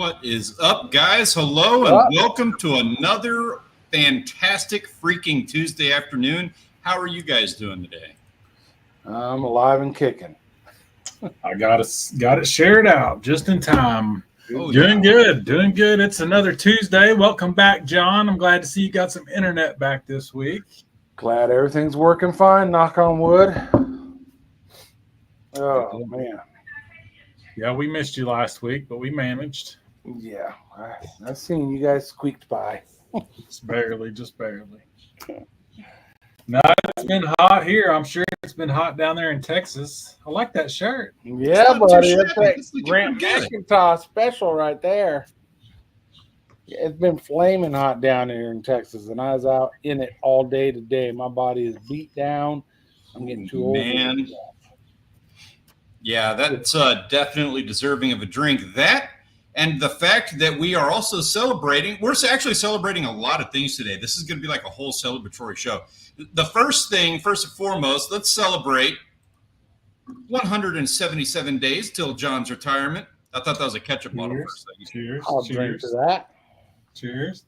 What is up, guys? Hello and welcome to another fantastic freaking Tuesday afternoon. How are you guys doing today? I'm alive and kicking. I got it shared out just in time. Oh, doing good. It's another Tuesday. Welcome back, John. I'm glad to see you got some internet back this week. Glad everything's working fine. Knock on wood. Oh man. Yeah, we missed you last week, but we managed. Yeah, I seen you guys squeaked by. Just barely. No, it's been hot here. I'm sure it's been hot down there in Texas. I like that shirt. Yeah, buddy. That's that Grant McIntosh special right there. Yeah, it's been flaming hot down here in Texas, and I was out in it all day today. My body is beat down. I'm getting too old. Man. Yeah, that's definitely deserving of a drink. That and the fact that we are also celebrating, we're actually celebrating a lot of things today. This is going to be like a whole celebratory show. The first and foremost, let's celebrate 177 days till John's retirement. I thought that was a ketchup bottle for a second. Cheers. I'll drink to that. Cheers.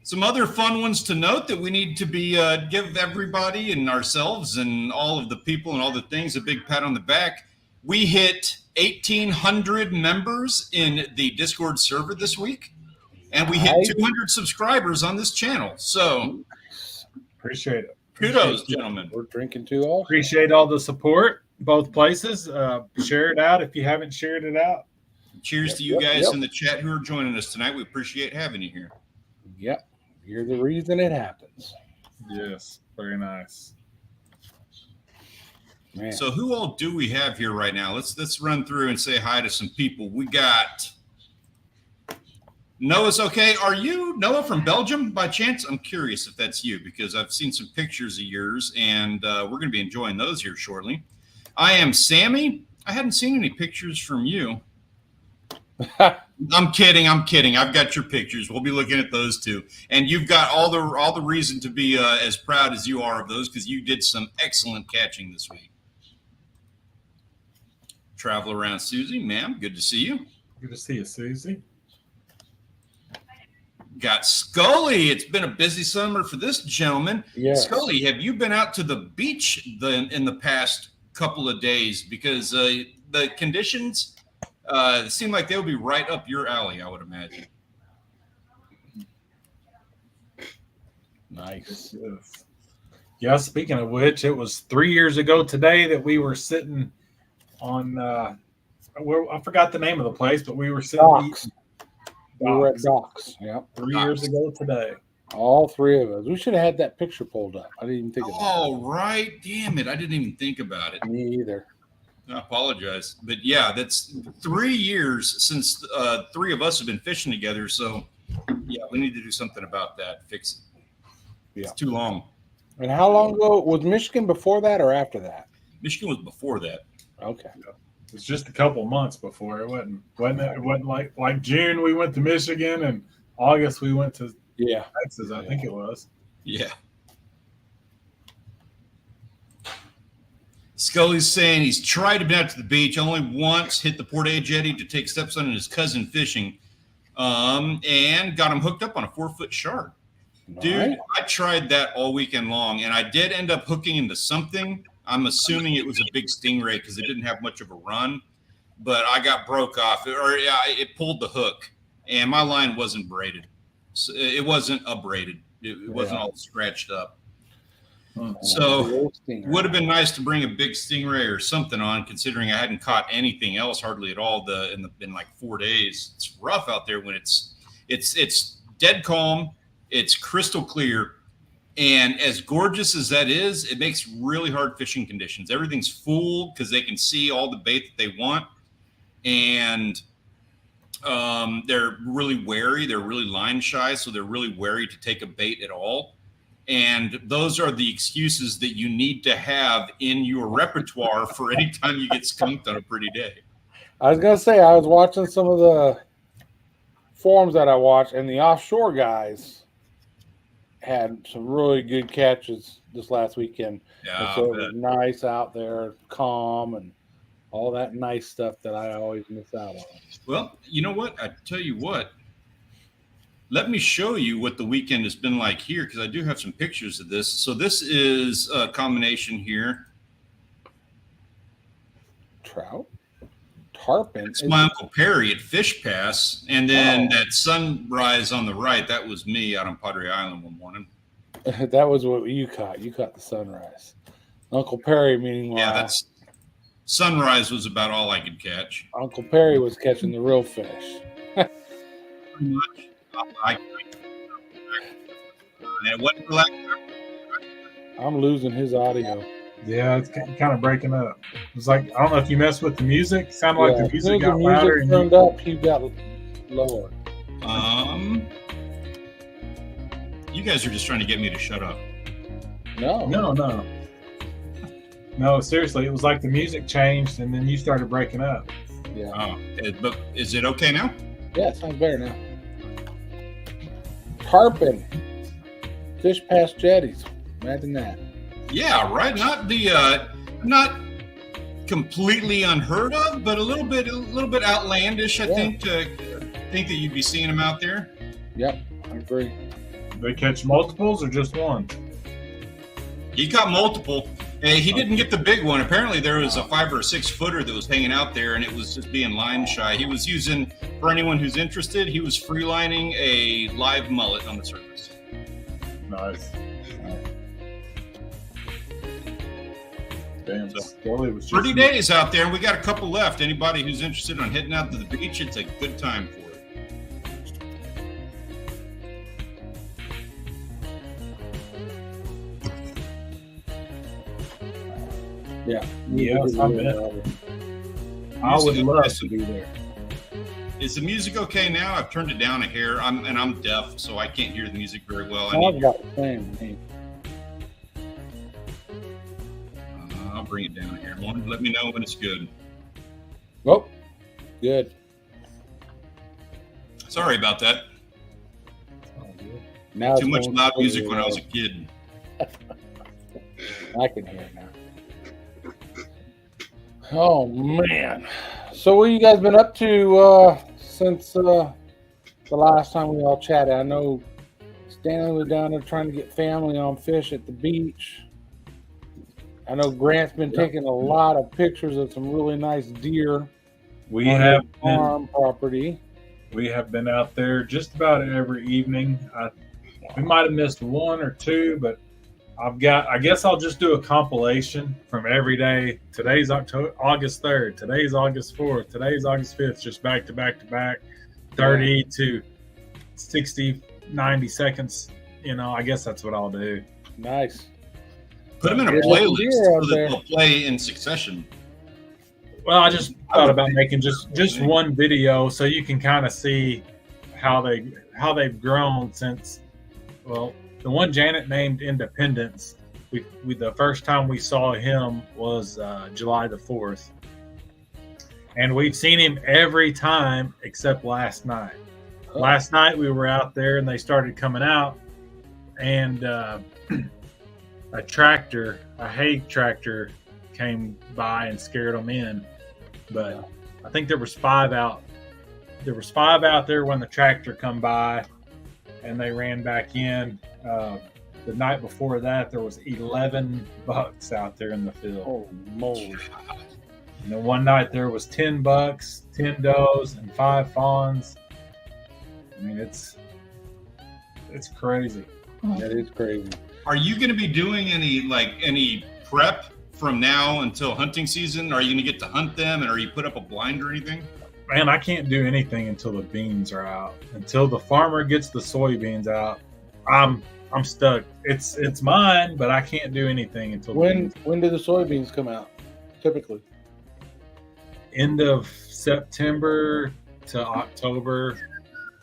Some other fun ones to note that we need to be give everybody and ourselves and all of the people and all the things a big pat on the back. We hit 1,800 members in the Discord server this week, and we hit 200 subscribers on this channel. So appreciate it. Kudos, gentlemen. We're drinking too all. Appreciate all the support, both places. Share it out if you haven't shared it out. Cheers to you guys in the chat who are joining us tonight. We appreciate having you here. Yep. You're the reason it happens. Yes. Very nice. Man. So who all do we have here right now? Let's run through and say hi to some people. We got Noah's okay. Are you Noah from Belgium by chance? I'm curious if that's you because I've seen some pictures of yours and we're going to be enjoying those here shortly. I am Sammy. I hadn't seen any pictures from you. I'm kidding. I've got your pictures. We'll be looking at those too. And you've got all the reason to be as proud as you are of those because you did some excellent catching this week. Travel around Susie, ma'am. Good to see you. Good to see you, Susie. Got Scully. It's been a busy summer for this gentleman. Yes. Scully, have you been out to the beach in the past couple of days? Because the conditions seem like they'll be right up your alley, I would imagine. Nice. Yeah, speaking of which, it was 3 years ago today that we were sitting on I forgot the name of the place, but we were sitting Docks. We were at Docks. Yep. 3 years ago today. All three of us. We should have had that picture pulled up. I didn't even think of that. Oh, right. Damn it. I didn't even think about it. Me either. I apologize. But yeah, that's 3 years since three of us have been fishing together. So yeah, we need to do something about that. Fix it. It's too long. And how long ago was Michigan before that or after that? Michigan was before that. Okay. It was just a couple months before. It wasn't like June we went to Michigan and August we went to Texas, I think it was. Yeah. Scully's saying he's tried to be out to the beach, only once hit the Portage jetty to take stepson and his cousin fishing, and got him hooked up on a 4-foot shark. Dude, I tried that all weekend long, and I did end up hooking into something. I'm assuming it was a big stingray because it didn't have much of a run, but I got broke off, it pulled the hook, and my line wasn't braided. So it wasn't braided. It wasn't all scratched up. So would have been nice to bring a big stingray or something on, considering I hadn't caught anything else hardly at all in like 4 days. It's rough out there when it's dead calm, it's crystal clear, and as gorgeous as that is, it makes really hard fishing conditions. Everything's full because they can see all the bait that they want, and they're really wary. They're really line shy, so they're really wary to take a bait at all. And those are the excuses that you need to have in your repertoire for any time you get skunked on a pretty day. I was going to say, I was watching some of the forums that I watch, and the offshore guys had some really good catches this last weekend. Yeah, so it was nice out there, calm, and all that nice stuff that I always miss out on. Well, you know what? I tell you what. Let me show you what the weekend has been like here, because I do have some pictures of this. So this is a combination here. Trout? Tarpon? It's my Uncle Perry at Fish Pass. And then that sunrise on the right, that was me out on Padre Island one morning. That was what you caught. You caught the sunrise. Uncle Perry, meanwhile. Yeah, that's sunrise was about all I could catch. Uncle Perry was catching the real fish. Pretty much. It wasn't like I'm losing his audio. Yeah, it's kind of breaking up. It's like, I don't know if you messed with the music. It sounded like the music got the louder. Music turned up, he got lower. You guys are just trying to get me to shut up. No, seriously, it was like the music changed and then you started breaking up. Yeah. But is it okay now? Yeah, it sounds better now. Tarpon. Fish Pass jetties. Imagine that. Yeah, right. Not completely unheard of, but a little bit outlandish. I think that you'd be seeing them out there. Yep, I agree. They catch multiples or just one? He caught multiple. He didn't get the big one. Apparently, there was a 5 or 6 footer that was hanging out there, and it was just being line shy. He was using, for anyone who's interested, he was free lining a live mullet on the surface. Nice. Damn, So, it was just 30 days out there. We got a couple left. Anybody who's interested on heading out to the beach, it's a good time for it. Yeah. Yes, I bet. I would love to be there. Is the music okay now? I've turned it down a hair. I'm deaf, so I can't hear the music very well. I've got the same. I'll bring it down a hair. Let me know when it's good. Oh, good. Sorry about that. Now Too much loud music when I was a kid. I can hear it now. Oh man! So what you guys been up to since the last time we all chatted? I know Stanley was down there trying to get family on fish at the beach. I know Grant's been taking a lot of pictures of some really nice deer. We have farm property. We have been out there just about every evening. We might have missed 1 or 2, but I guess I'll just do a compilation from every day. Today's August 3rd. Today's August 4th. Today's August 5th. Just back to back to back, 30 to 60, 90 seconds. I guess that's what I'll do. Nice. Put them in a playlist so that they'll play in succession. Well, I just thought about making just one video so you can kind of see how they've grown since, well, the one Janet named Independence, we the first time we saw him was July the 4th. And we've seen him every time except last night. Oh. Last night we were out there and they started coming out, and a hay tractor came by and scared them in. But I think there was 5 out. There was 5 out there when the tractor come by, and they ran back in. The night before that, there was 11 bucks out there in the field. Oh, moly. And then one night there was 10 bucks, 10 does, and 5 fawns. I mean, it's crazy. That is crazy. Are you going to be doing any prep from now until hunting season? Are you going to get to hunt them, and are you put up a blind or anything? Man, I can't do anything until the beans are out. Until the farmer gets the soybeans out, I'm stuck. It's mine, but I can't do anything until when do the soybeans come out? Typically, end of September to October.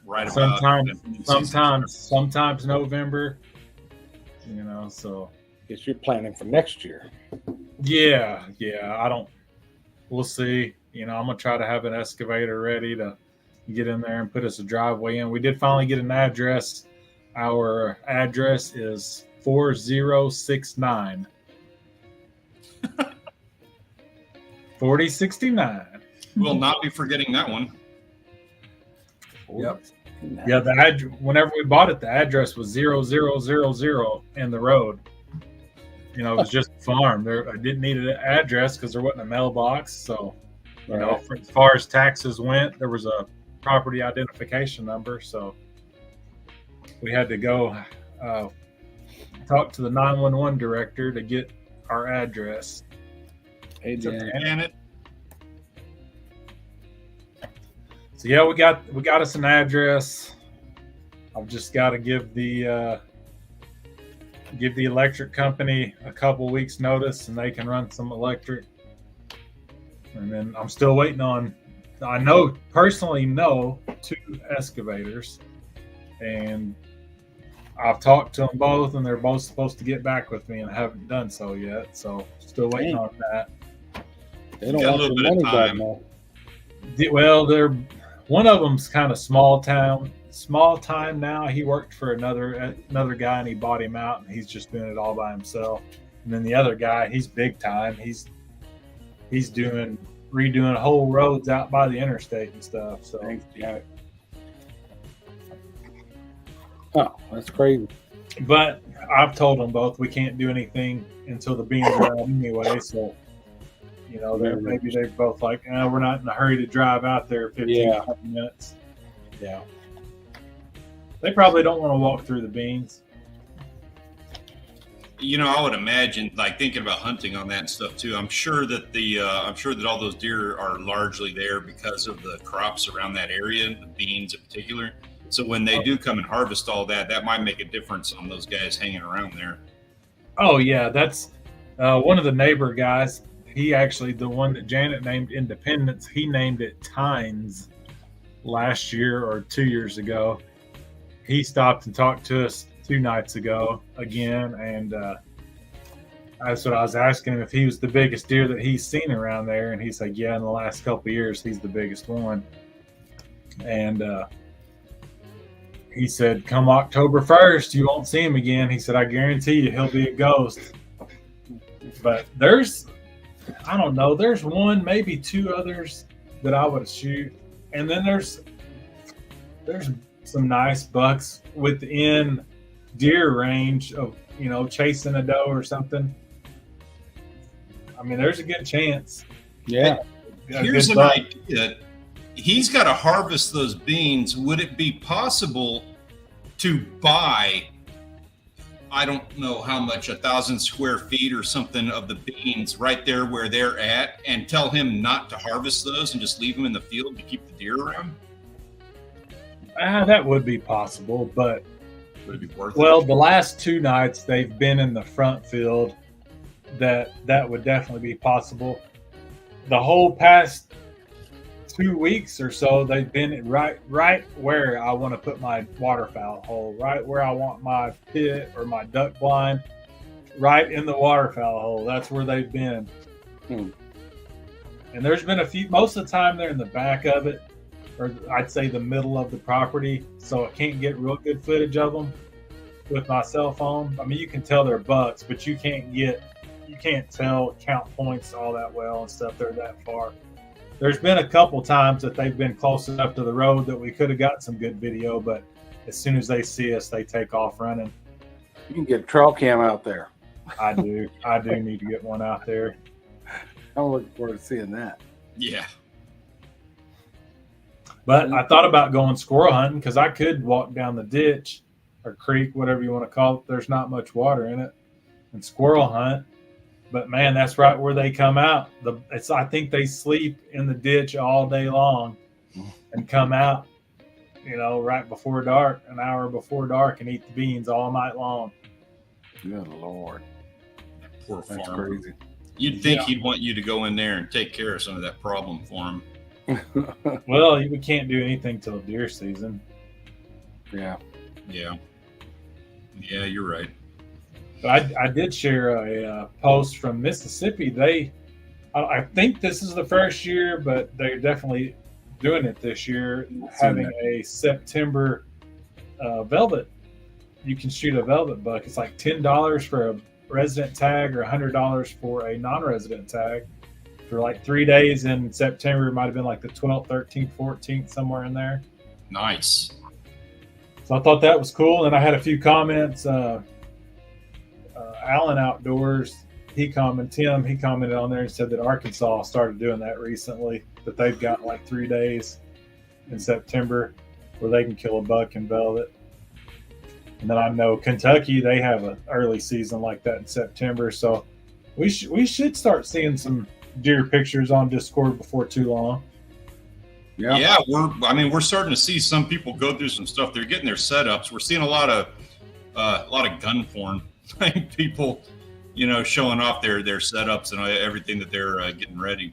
Right. Sometimes November. So guess you're planning for next year. Yeah. We'll see. I'm gonna try to have an excavator ready to get in there and put us a driveway in. We did finally get an address. Our address is 4069. 4069. We'll not be forgetting that one. Yep. Yeah, whenever we bought it, the address was 0000 in the road. You know, it was just a farm. I didn't need an address because there wasn't a mailbox. So, you know, as far as taxes went, there was a property identification number. So we had to go talk to the 911 director to get our address. Hey, Janet. So yeah, we got us an address. I've just got to give the electric company a couple weeks notice, and they can run some electric. And then I'm still waiting on. I personally know 2 excavators, and I've talked to them both, and they're both supposed to get back with me, and I haven't done so yet. So still waiting on that. They don't want the money back now. Well, one of them's kind of small time now. He worked for another guy, and he bought him out, and he's just doing it all by himself. And then the other guy, he's big time. He's redoing whole roads out by the interstate and stuff. So thanks, Janet. Oh, that's crazy. But I've told them both we can't do anything until the beans are out anyway. So, you know, maybe they're both like, we're not in a hurry to drive out there 15 minutes. Yeah. They probably don't want to walk through the beans. You know, I would imagine, like, thinking about hunting on that and stuff too. I'm sure that all those deer are largely there because of the crops around that area, the beans in particular. So when they do come and harvest all that, that might make a difference on those guys hanging around there. Oh yeah, that's one of the neighbor guys. He actually, the one that Janet named Independence, he named it Tynes last year or 2 years ago. He stopped and talked to us 2 nights ago again, and that's what I was asking him, if he was the biggest deer that he's seen around there, and he said, yeah, in the last couple of years, he's the biggest one. And he said, come October 1st, you won't see him again. He said, I guarantee you he'll be a ghost. But there's 1, maybe 2 others that I would shoot. And then there's some nice bucks within deer range of, you know, chasing a doe or something. I mean, there's a good chance. Yeah. Here's an idea. He's got to harvest those beans. Would it be possible to buy, I don't know how much, 1,000 square feet or something of the beans right there where they're at, and tell him not to harvest those and just leave them in the field to keep the deer around? That would be possible, but would it be worth it? Well, the last 2 nights they've been in the front field. That would definitely be possible. The whole past 2 weeks or so, they've been right where I want to put my waterfowl hole, right where I want my pit or my duck blind, right in the waterfowl hole. That's where they've been. And there's been a few, most of the time they're in the back of it, or I'd say the middle of the property, so I can't get real good footage of them with my cell phone. I mean, you can tell they're bucks, but you can't count points all that well and stuff. They're that far. There's been a couple times that they've been close enough to the road that we could have got some good video, but as soon as they see us, they take off running. You can get a trail cam out there. I do need to get one out there. I'm looking forward to seeing that. Yeah. But I thought about going squirrel hunting because I could walk down the ditch or creek, whatever you want to call it. There's not much water in it, and squirrel hunt. But man, that's right where they come out. I think they sleep in the ditch all day long and come out, you know, right before dark, an hour before dark, and eat the beans all night long. Good Lord. Poor That's farmer. crazy. You'd think he'd want you to go in there and take care of some of that problem for him. Well, we can't do anything till deer season. Yeah. Yeah, you're right. But I did share a post from Mississippi. I think this is the first year, but they're definitely doing it this year, having a September velvet. You can shoot a velvet buck. It's like $10 for a resident tag or $100 for a non-resident tag. for like 3 days in September. It might have been like the 12th, 13th, 14th, somewhere in there. Nice. So I thought that was cool. And I had a few comments. Allen Outdoors, he commented on there and said that Arkansas started doing that recently, that they've got like 3 days in September where they can kill a buck in velvet. And then I know Kentucky, they have an early season like that in September. So we should start seeing some deer pictures on Discord before too long. Yeah, we're starting to see some people go through some stuff. They're getting their setups. We're seeing a lot of gun porn, like people, showing off their setups and everything that they're getting ready,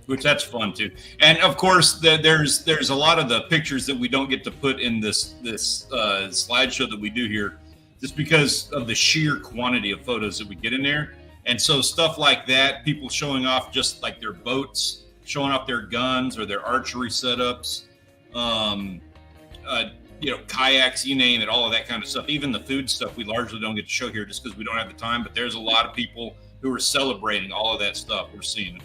which that's fun too. And of course, there's a lot of the pictures that we don't get to put in this slideshow that we do here, just because of the sheer quantity of photos that we get in there. And so stuff like that, people showing off just like their boats, showing off their guns or their archery setups, kayaks, you name it, all of that kind of stuff. Even the food stuff we largely don't get to show here just because we don't have the time, but there's a lot of people who are celebrating all of that stuff. We're seeing it.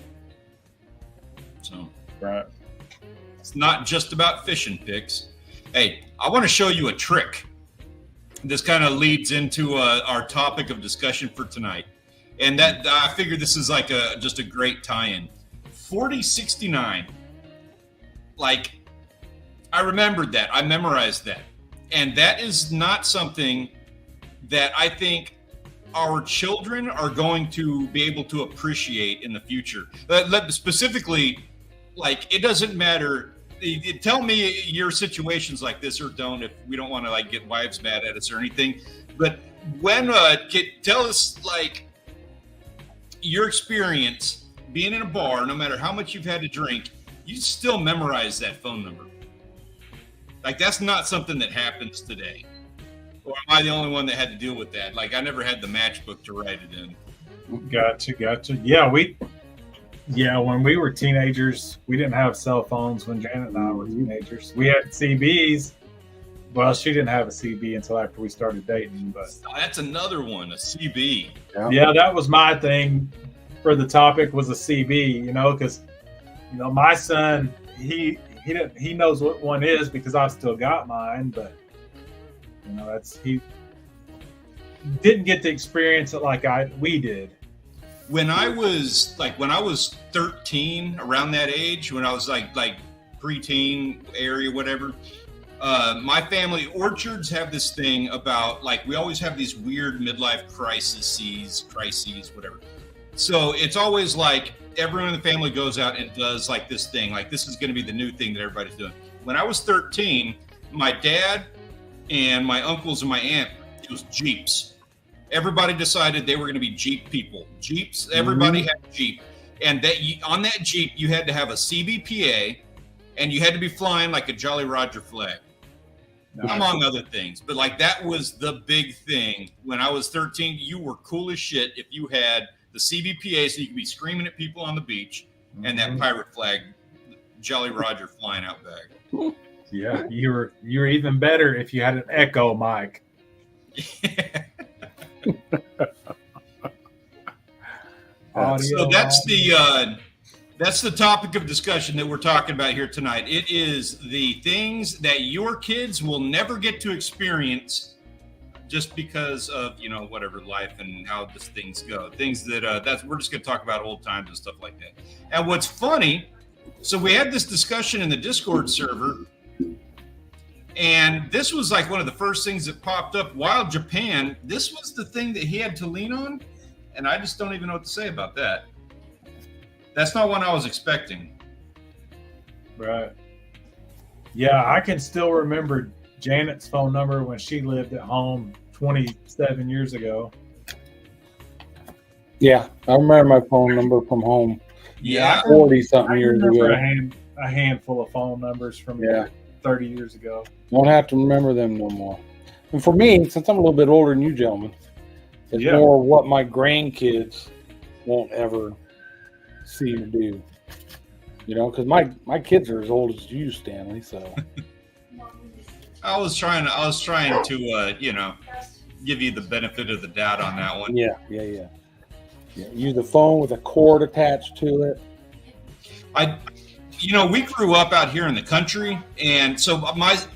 So, right. It's not just about fishing pics. Hey, I want to show you a trick. This kind of leads into our topic of discussion for tonight. And that I figure this is like just a great tie-in. 4069. Like, I remembered that. I memorized that. And that is not something that I think our children are going to be able to appreciate in the future. Specifically, like, it doesn't matter. Tell me your situations like this or don't, if we don't want to like get wives mad at us or anything. But when tell us like your experience being in a bar, no matter how much you've had to drink, you still memorize that phone number. Like, that's not something that happens today. Or am I the only one that had to deal with that? Like, I never had the matchbook to write it in. Gotcha. Yeah, when we were teenagers, we didn't have cell phones when Janet and I were teenagers. We had CBs. Well, she didn't have a CB until after we started dating. But that's another one, a CB. Yeah, that was my thing for the topic, was a CB, because, my son, he knows what one is because I've still got mine, but, he didn't get to experience it like we did. When I was 13, around that age, when I was like preteen area, whatever, my family, orchards have this thing about, like, we always have these weird midlife crises, whatever. So it's always like everyone in the family goes out and does like this thing, like this is going to be the new thing that everybody's doing. When I was 13, my dad and my uncles and my aunt, it was Jeeps. Everybody decided they were going to be Jeep people. Jeeps, everybody had a Jeep. And on that Jeep, you had to have a CBPA, and you had to be flying like a Jolly Roger flag, among other things. But like, that was the big thing. When I was 13, you were cool as shit if you had the CBPA, so you could be screaming at people on the beach, and that pirate flag, Jolly Roger, flying out back. Yeah, you were even better if you had an Echo mic. So that's the topic of discussion that we're talking about here tonight. It is the things that your kids will never get to experience just because of, whatever, life and how these things go. Things that we're just going to talk about old times and stuff like that. And what's funny, so we had this discussion in the Discord server, and this was like one of the first things that popped up. While Japan, this was the thing that he had to lean on, and I just don't even know what to say about that. That's not one I was expecting. Right. Yeah, I can still remember Janet's phone number when she lived at home 27 years ago. Yeah, I remember my phone number from home. Yeah, 40-something years ago. A handful of phone numbers from 30 years ago. Don't have to remember them no more. And for me, since I'm a little bit older than you gentlemen, it's more what my grandkids won't ever see or do. Because my kids are as old as you, Stanley. So I was trying to give you the benefit of the doubt on that one. Yeah. Use a phone with a cord attached to it. We grew up out here in the country, and so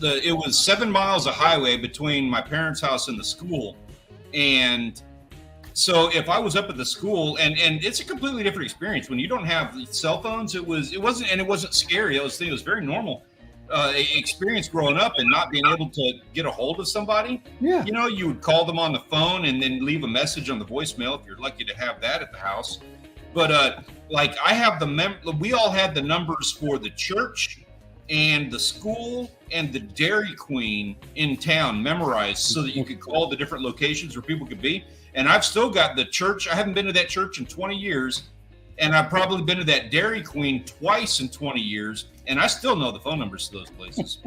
it was 7 miles of highway between my parents' house and the school, and so if I was up at the school, and it's a completely different experience when you don't have cell phones. It wasn't scary. It was very normal experience growing up and not being able to get a hold of somebody. Yeah, you would call them on the phone and then leave a message on the voicemail if you're lucky to have that at the house. But like I have we all had the numbers for the church and the school and the Dairy Queen in town memorized so that you could call the different locations where people could be. And I've still got the church. I haven't been to that church in 20 years. And I've probably been to that Dairy Queen twice in 20 years. And I still know the phone numbers to those places.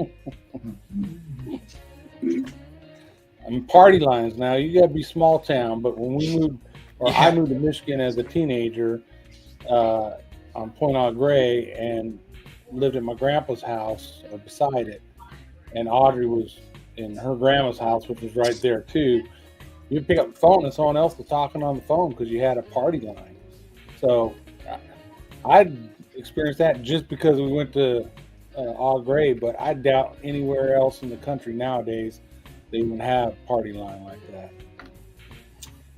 And party lines now, you got to be small town. But when we moved, I moved to Michigan as a teenager on Point Au Gray and lived at my grandpa's house or beside it. And Audrey was in her grandma's house, which was right there too. You'd pick up the phone and someone else was talking on the phone because you had a party line. So I experienced that just because we went to Au Gray, but I doubt anywhere else in the country nowadays they even have party line like that.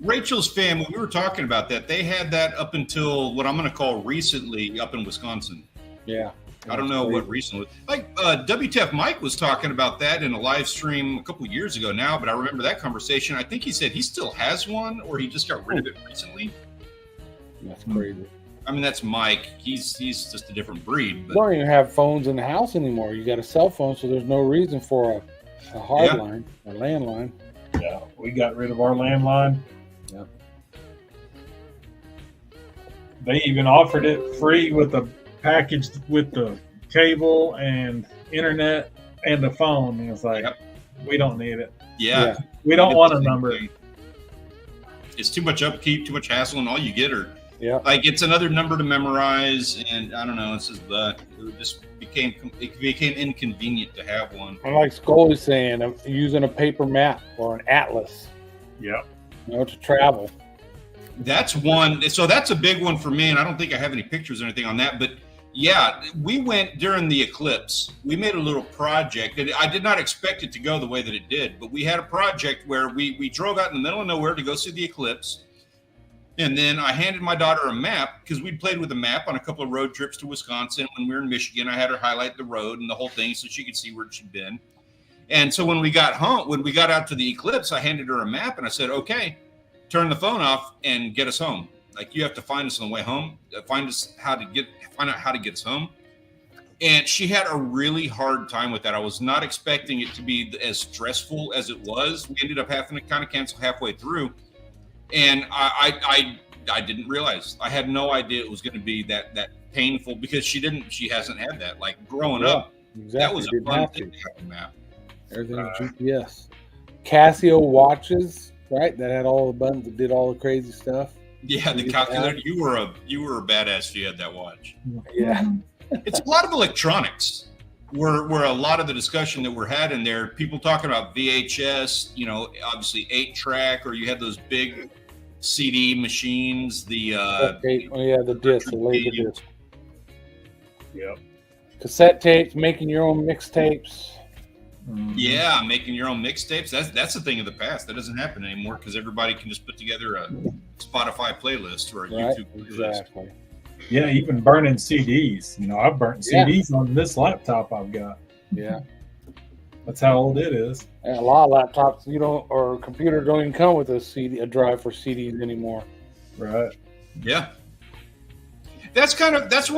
Rachel's family, we were talking about that. They had that up until what I'm going to call recently up in Wisconsin. Yeah. I don't know what recently. Like WTF Mike was talking about that in a live stream a couple years ago now, but I remember that conversation. I think he said he still has one or he just got rid of it recently. That's crazy. I mean, that's Mike. He's just a different breed. But... You don't even have phones in the house anymore. You got a cell phone, so there's no reason for a hard line, a landline. Yeah, we got rid of our landline. Yeah. They even offered it free with a package with the cable and internet and the phone. And it's like, we don't need it. Yeah. We don't want a number. It's too much upkeep, too much hassle, and all you get are like it's another number to memorize, and I don't know. It's just it became inconvenient to have one. I like Scully's saying, I'm using a paper map or an atlas. Yeah. To travel. That's one. So that's a big one for me, and I don't think I have any pictures or anything on that. But yeah, we went during the eclipse. We made a little project. I did not expect it to go the way that it did, but we had a project where we drove out in the middle of nowhere to go see the eclipse. And then I handed my daughter a map because we'd played with a map on a couple of road trips to Wisconsin. When we were in Michigan, I had her highlight the road and the whole thing so she could see where she'd been. And so when we got home, when we got out to the eclipse, I handed her a map and I said, okay, turn the phone off and get us home. Like, you have to find us on the way home, find out how to get us home. And she had a really hard time with that. I was not expecting it to be as stressful as it was. We ended up having to kind of cancel halfway through. And I didn't realize. I had no idea it was going to be that painful because she hasn't had that. Like, growing up, that was a fun thing to have a map. Everything's GPS. Casio watches, right? That had all the buttons that did all the crazy stuff. Yeah, the calculator. You were a badass if you had that watch. Yeah. It's a lot of electronics. Where a lot of the discussion that we're had in there, people talking about VHS, obviously 8-track, or you had those big CD machines, the disc, the laser disc. Yep. Cassette tapes, making your own mixtapes. Yeah, making your own mixtapes. That's a thing of the past. That doesn't happen anymore because everybody can just put together a Spotify playlist or a YouTube playlist. Exactly. Yeah, even burning CDs. I've burnt CDs on this laptop I've got. Yeah. That's how old it is. And a lot of laptops, or computers don't even come with a drive for CDs anymore. Right. Yeah. That's one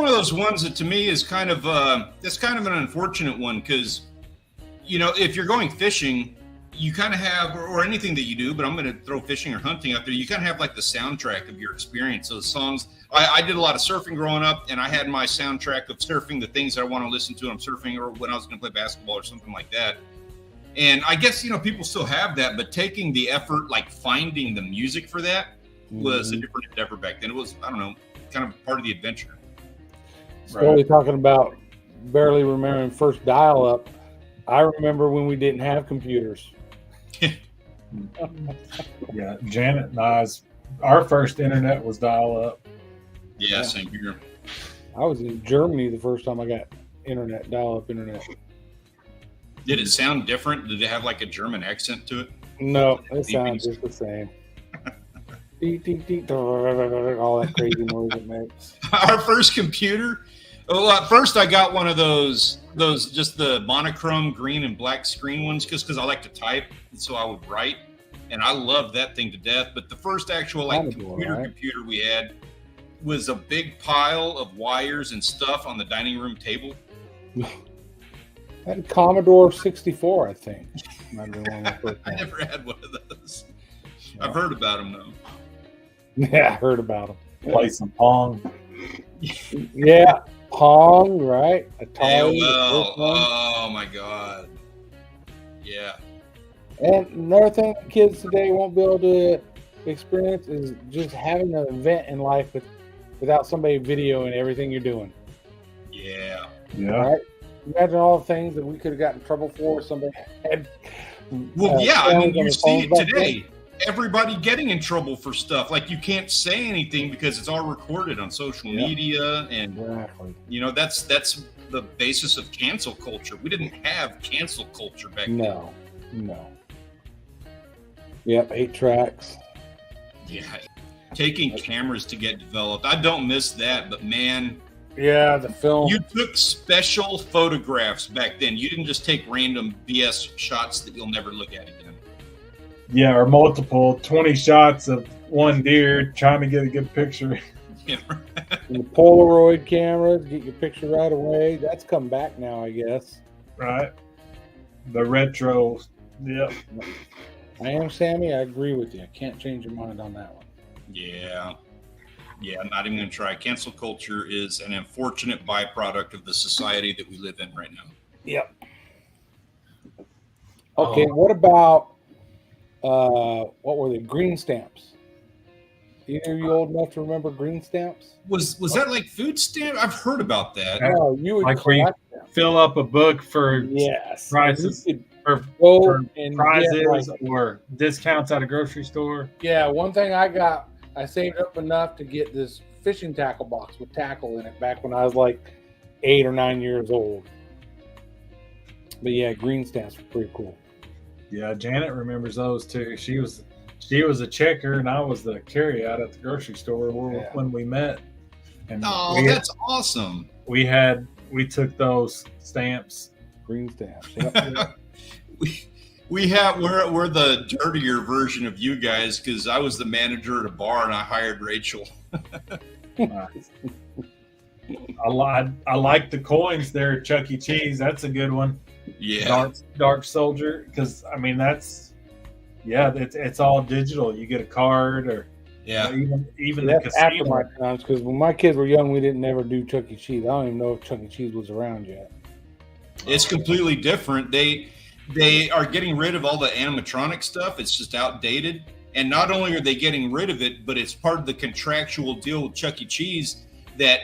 of those ones that to me is kind of an unfortunate one because, if you're going fishing, you kind of have, or anything that you do, but I'm going to throw fishing or hunting out there. You kind of have like the soundtrack of your experience. Those songs. I did a lot of surfing growing up, and I had my soundtrack of surfing, the things that I want to listen to when I'm surfing or when I was going to play basketball or something like that. And I guess, people still have that, but taking the effort, like finding the music for that was a different endeavor back then. It was, I don't know, kind of part of the adventure. Slowly talking about barely remembering first dial-up. I remember when we didn't have computers. Yeah, Janet and I's Our first internet was dial-up. Yeah, same here. I was in Germany the first time I got internet, dial-up internet. Did it sound different? Did it have like a German accent to it? No, it sounds just the same. Deet, deet, deet, all that crazy noise it makes. Our first computer. Well, at first I got one of those just the monochrome green and black screen ones, just because I like to type, and so I would write, and I loved that thing to death. But the first actual computer we had was a big pile of wires and stuff on the dining room table. I had a Commodore 64, I think. I never had one of those. Yeah. I've heard about them though. Yeah, I heard about them. Play some Pong. Yeah, Pong, right? Atari, AOL. Oh my God. Yeah. And another thing kids today won't be able to experience is just having an event in life without somebody videoing everything you're doing. Yeah. Yeah. Right? Imagine all the things that we could have gotten in trouble for if somebody had. Well, yeah, I mean, you see it today. Everybody getting in trouble for stuff. Like, you can't say anything because it's all recorded on social media, and you know that's the basis of cancel culture. We didn't have cancel culture back then. No. Yep, 8 tracks. Yeah, taking cameras to get developed. I don't miss that, but man. Yeah, the film. You took special photographs back then. You didn't just take random BS shots that you'll never look at again. Yeah, or multiple 20 shots of one deer trying to get a good picture. Yeah. And the Polaroid cameras, get your picture right away. That's come back now, I guess. Right. The retro. Yeah. I am Sammy. I agree with you. I can't change your mind on that one. Yeah. Yeah, I'm not even going to try. Cancel culture is an unfortunate byproduct of the society that we live in right now. Yep. Okay, what about, what were they? Green stamps. Either of you old enough to remember green stamps? Was that like food stamp? I've heard about that. No, you would like where you fill up a book for prices or for prizes or discounts at a grocery store. Yeah, one thing I saved up enough to get this fishing tackle box with tackle in it back when I was like 8 or 9 years old. But yeah, green stamps were pretty cool. Yeah, Janet remembers those too. She was a checker and I was the carry-out at the grocery store when we met. And that's awesome. We took those stamps. Green stamps. Yep. We're the dirtier version of you guys because I was the manager at a bar and I hired Rachel. Nice. I like the coins there at Chuck E. Cheese. That's a good one. Yeah. Dark Soldier, because I mean it's all digital. You get a card or even the casino. After my times, because when my kids were young, we didn't ever do Chuck E. Cheese. I don't even know if Chuck E. Cheese was around yet. It's completely different. They are getting rid of all the animatronic stuff. It's just outdated. And not only are they getting rid of it, but it's part of the contractual deal with Chuck E. Cheese that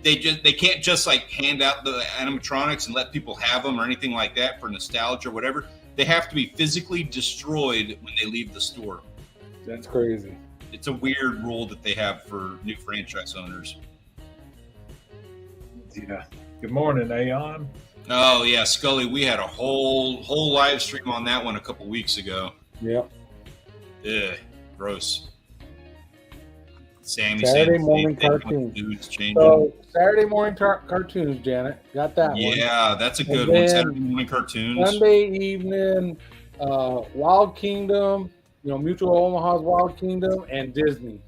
they can't just like hand out the animatronics and let people have them or anything like that for nostalgia or whatever. They have to be physically destroyed when they leave the store. That's crazy. It's a weird rule that they have for new franchise owners. Yeah. Good morning, Aeon. Oh yeah, Scully. We had a whole live stream on that one a couple weeks ago. Yep. Ugh, gross. Saturday morning cartoons. So Saturday morning cartoons, Janet. Got that one. Yeah, that's a good one. Saturday morning cartoons. Sunday evening, Wild Kingdom, Mutual Omaha's Wild Kingdom, and Disney.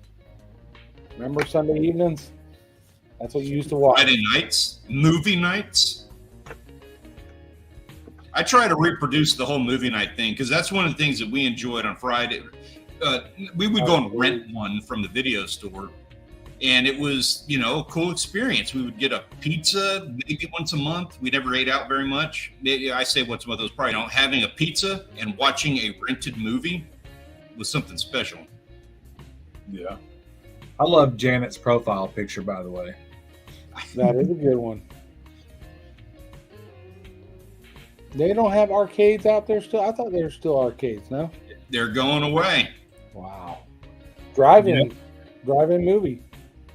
Remember Sunday evenings? That's what you used to watch. Friday nights, movie nights. I try to reproduce the whole movie night thing because that's one of the things that we enjoyed on Friday. We would go and rent one from the video store, and it was, a cool experience. We would get a pizza maybe once a month. We never ate out very much. Maybe I say once a month. It was probably having a pizza and watching a rented movie was something special. Yeah, I love Janet's profile picture, by the way. That is a good one. They don't have arcades out there still? I thought they were still arcades, no? They're going away. Wow. Drive-in movie.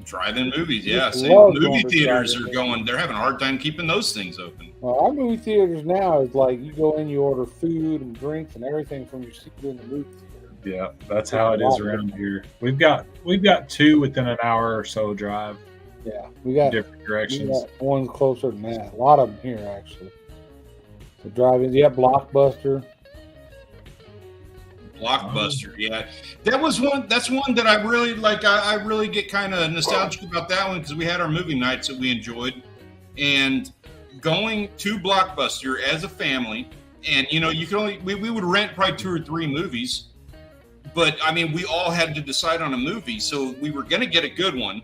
Drive-in movies, yeah. Just See, love movie going to theaters drive-in are going. They're having a hard time keeping those things open. Well, our movie theaters now is like you go in, you order food and drinks and everything from your seat in the movie theater. Yeah, that's how it is around here. We've got 2 within an hour or so drive. Yeah, we got different directions. One's closer than that. A lot of them here actually. The drive-ins, yeah, Blockbuster. Yeah, that was one. That's one that I really like. I really get kind of nostalgic about that one because we had our movie nights that we enjoyed, and going to Blockbuster as a family, and you could only we would rent probably 2 or 3 movies, but I mean we all had to decide on a movie, so we were going to get a good one.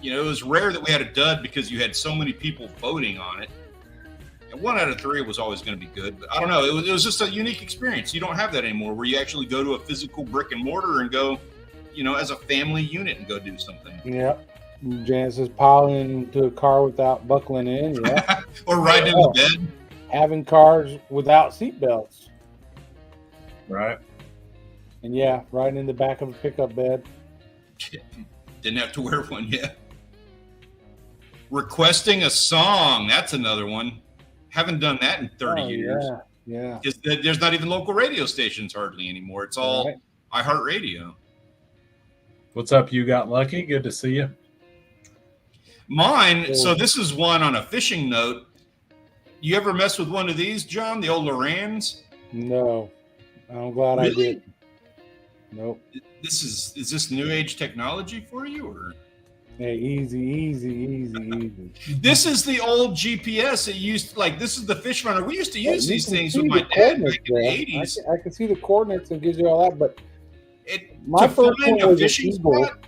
It was rare that we had a dud because you had so many people voting on it. And 1 out of 3 was always going to be good. But I don't know. It was just a unique experience. You don't have that anymore where you actually go to a physical brick and mortar and go, as a family unit and go do something. Yep. Janice is piling into a car without buckling in. Yeah. Or riding in the bed. Having cars without seatbelts. Right. And yeah, riding in the back of a pickup bed. Didn't have to wear one yet. Requesting a song. That's another one. Haven't done that in 30 years. Yeah. There's not even local radio stations hardly anymore. It's all iHeartRadio. What's up? You got lucky. Good to see you. Mine. So this is one on a fishing note. You ever mess with one of these, John? The old Lorans? No. I'm glad I did. Nope. Is this new age technology for you, or? Hey, easy. This is the old GPS. This is the fish finder. We used to use these things with my dad back in the 80s. I can see the coordinates and gives you all that, but to find a fishing spot,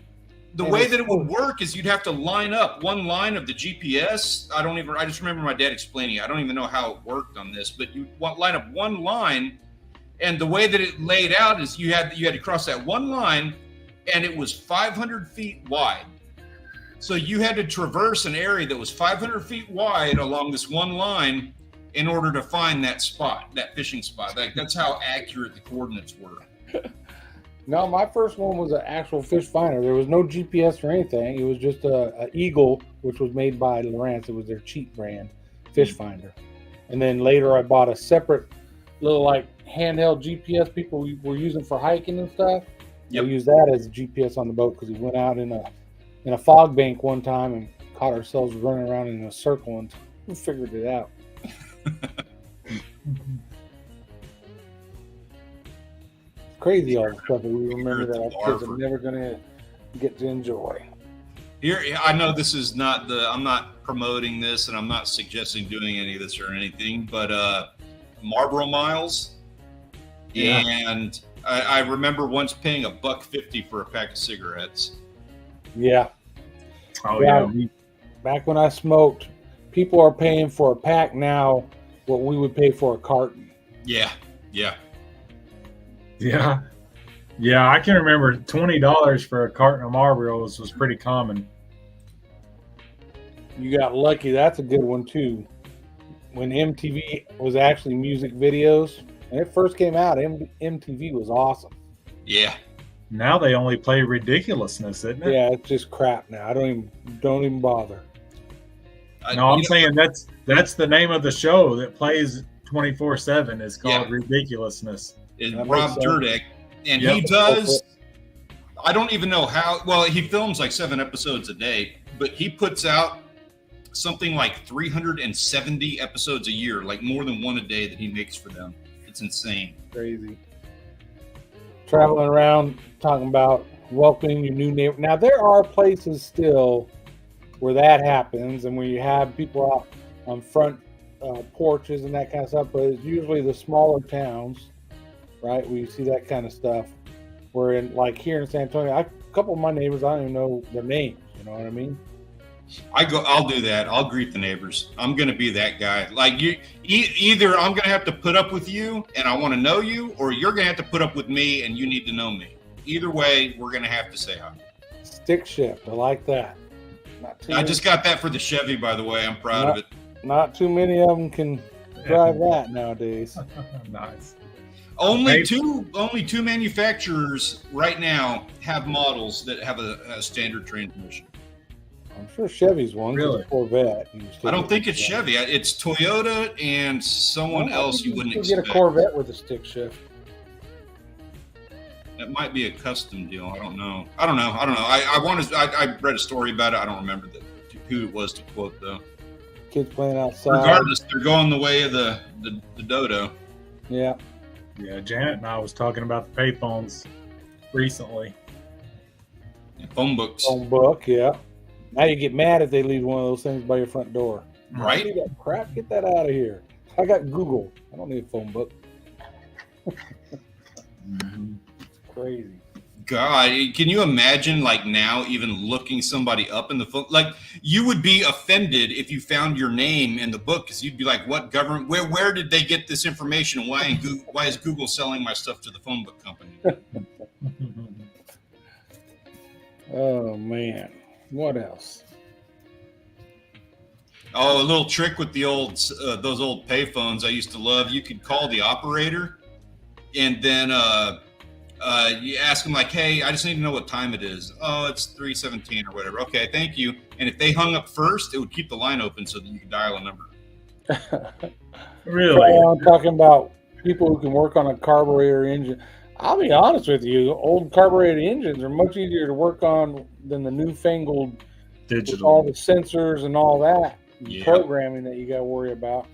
the way that it would work is you'd have to line up one line of the GPS. I just remember my dad explaining it. I don't even know how it worked on this, but you line up one line, and the way that it laid out is you had to cross that one line, and it was 500 feet wide. So you had to traverse an area that was 500 feet wide along this one line in order to find that spot, that fishing spot. That's how accurate the coordinates were. No, my first one was an actual fish finder. There was no GPS or anything. It was just a Eagle, which was made by Lowrance. It was their cheap brand fish finder. And then later I bought a separate little handheld GPS people were using for hiking and stuff. Yep. We used that as a GPS on the boat because we went out in a fog bank one time and caught ourselves running around in a circle and we figured it out. Crazy all the stuff that we remember that our kids are never going to get to enjoy. Here, I know this is not I'm not promoting this and I'm not suggesting doing any of this or anything, but Marlboro Miles. Yeah. And I remember once paying $1.50 for a pack of cigarettes. Yeah. Oh, yeah. Back when I smoked, people are paying for a pack now what we would pay for a carton. Yeah. I can remember $20 for a carton of Marlboros was pretty common. You got lucky. That's a good one, too. When MTV was actually music videos, when it first came out, MTV was awesome. Yeah. Now they only play ridiculousness, isn't it? Yeah, it's just crap now. I don't even bother. I'm saying that's the name of the show that plays 24/7. Is called Ridiculousness. Is Rob Dyrdek, and he does. I don't even know how. Well, he films 7 episodes a day, but he puts out something like 370 episodes a year, more than one a day that he makes for them. It's insane. Crazy. Traveling around talking about welcoming your new neighbor. Now there are places still where that happens, and where you have people out on front porches and that kind of stuff. But it's usually the smaller towns, right? Where you see that kind of stuff. Where in here in San Antonio, a couple of my neighbors, I don't even know their names. You know what I mean? I'll do that. I'll greet the neighbors. I'm going to be that guy. Either I'm going to have to put up with you and I want to know you, or you're going to have to put up with me and you need to know me. Either way, we're going to have to say hi. Stick shift. I like that. I just got that for the Chevy, by the way. I'm proud of it. Not too many of them can drive that nowadays. Nice. Only two manufacturers right now have models that have a standard transmission. I'm sure Chevy's one. Really? It's a Corvette. I don't think it's Chevy. It's Toyota and someone else you wouldn't expect. Get a Corvette with a stick shift. That might be a custom deal. I don't know. I read a story about it. I don't remember who it was to quote though. Kids playing outside. Regardless, they're going the way of the dodo. Yeah. Yeah, Janet and I was talking about the payphones recently. Phone books. Phone book, yeah. Now you get mad if they leave one of those things by your front door. Right? See that crap? Get that out of here. I got Google. I don't need a phone book. Mm-hmm. It's crazy. God, can you imagine like now even looking somebody up in the phone? Like you would be offended if you found your name in the book because you'd be like, what government, where did they get this information? And why is Google selling my stuff to the phone book company? Oh, man. What else? Oh, a little trick with the those old payphones I used to love. You could call the operator and then you ask them like, hey, I just need to know what time it is. Oh, it's 3:17 or whatever. Okay, thank you. And if they hung up first, it would keep the line open so that you could dial a number. Really? I'm talking about people who can work on a carburetor engine. I'll be honest with you, old carburetor engines are much easier to work on than the newfangled Digital. all the sensors and all that Yeah. programming that you got to worry about.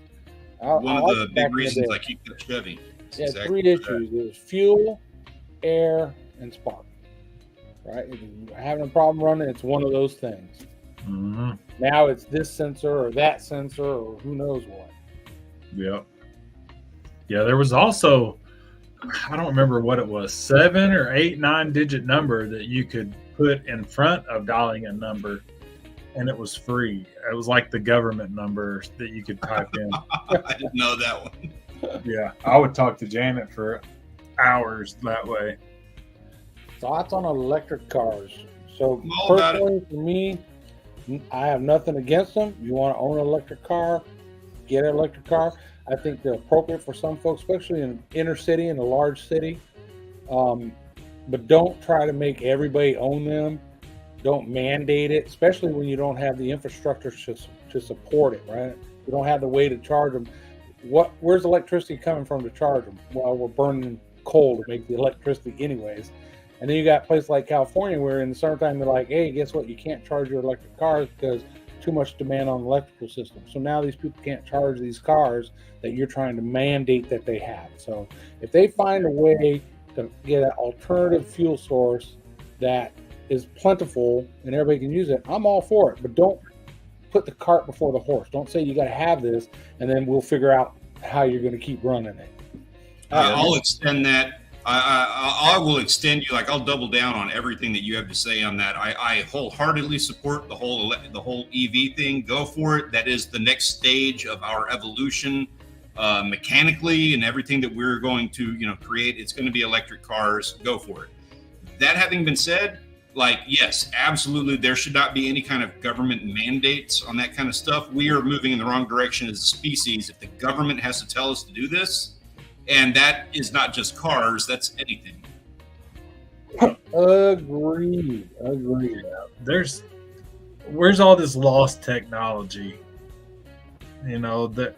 One of the big reasons I keep that Chevy. Yeah, Exactly 3 issues. There's fuel, air, and spark. Right? If you're having a problem running, it's one of those things. Mm-hmm. Now it's this sensor or that sensor or who knows what. Yep. Yeah, there was also, I don't remember what it was, 7 or 8, 9-digit number that you could put in front of dialing a number, and it was free. It was like the government number that you could type in. I didn't know that one. Yeah, I would talk to Janet for hours that way. Thoughts on electric cars? So All about it. personally, for me, I have nothing against them. You want to own an electric car, get an electric car. I think they're appropriate for some folks, especially in inner city, in a large city. But don't try to make everybody own them. Don't mandate it, especially when you don't have the infrastructure to support it, right? You don't have the way to charge them. Where's electricity coming from to charge them? Well, we're burning coal to make the electricity anyways. And then you got places like California where in the summertime they're like, hey, guess what? You can't charge your electric cars because too much demand on the electrical system. So now these people can't charge these cars that you're trying to mandate that they have. So if they find a way to get an alternative fuel source that is plentiful and everybody can use it, I'm all for it. But don't put the cart before the horse. Don't say you got to have this and then we'll figure out how you're going to keep running it. I'll extend that. I will extend you, like I'll double down on everything that you have to say on that. I wholeheartedly support the whole EV thing. Go for it. That is the next stage of our evolution, mechanically and everything that we're going to create. It's going to be electric cars. Go for it. That having been said, like yes, absolutely, there should not be any kind of government mandates on that kind of stuff. We are moving in the wrong direction as a species. If the government has to tell us to do this. And that is not just cars, that's anything. Agreed. Where's all this lost technology? The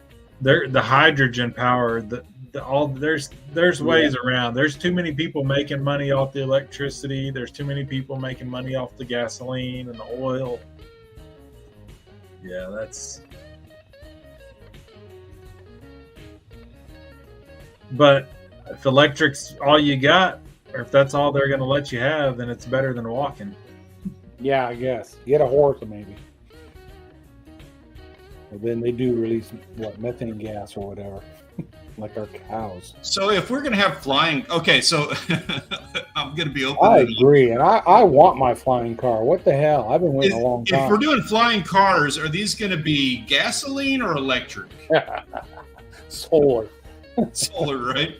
hydrogen power, there's ways around. There's too many people making money off the electricity. There's too many people making money off the gasoline and the oil. Yeah, that's. But if electric's all you got, or if that's all they're going to let you have, then it's better than walking. Yeah, I guess. Get a horse maybe. But then they do release, methane gas or whatever, like our cows. So if we're going to have flying, okay, so I'm going to be open. I agree, and I want my flying car. What the hell? I've been waiting a long time. If we're doing flying cars, are these going to be gasoline or electric? Solar. Solar, right?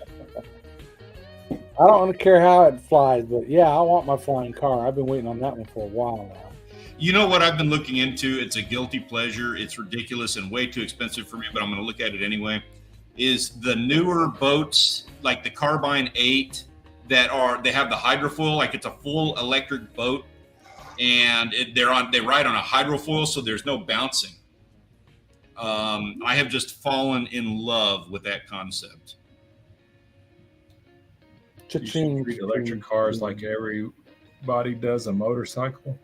I don't care how it flies, but yeah, I want my flying car. I've been waiting on that one for a while now. You know what I've been looking into? It's a guilty pleasure. It's ridiculous and way too expensive for me, but I'm going to look at it anyway. is the newer boats like the Carbine 8 they have the hydrofoil, like it's a full electric boat, and they ride on a hydrofoil, so there's no bouncing. I have just fallen in love with that concept. You should treat electric cars like everybody does a motorcycle.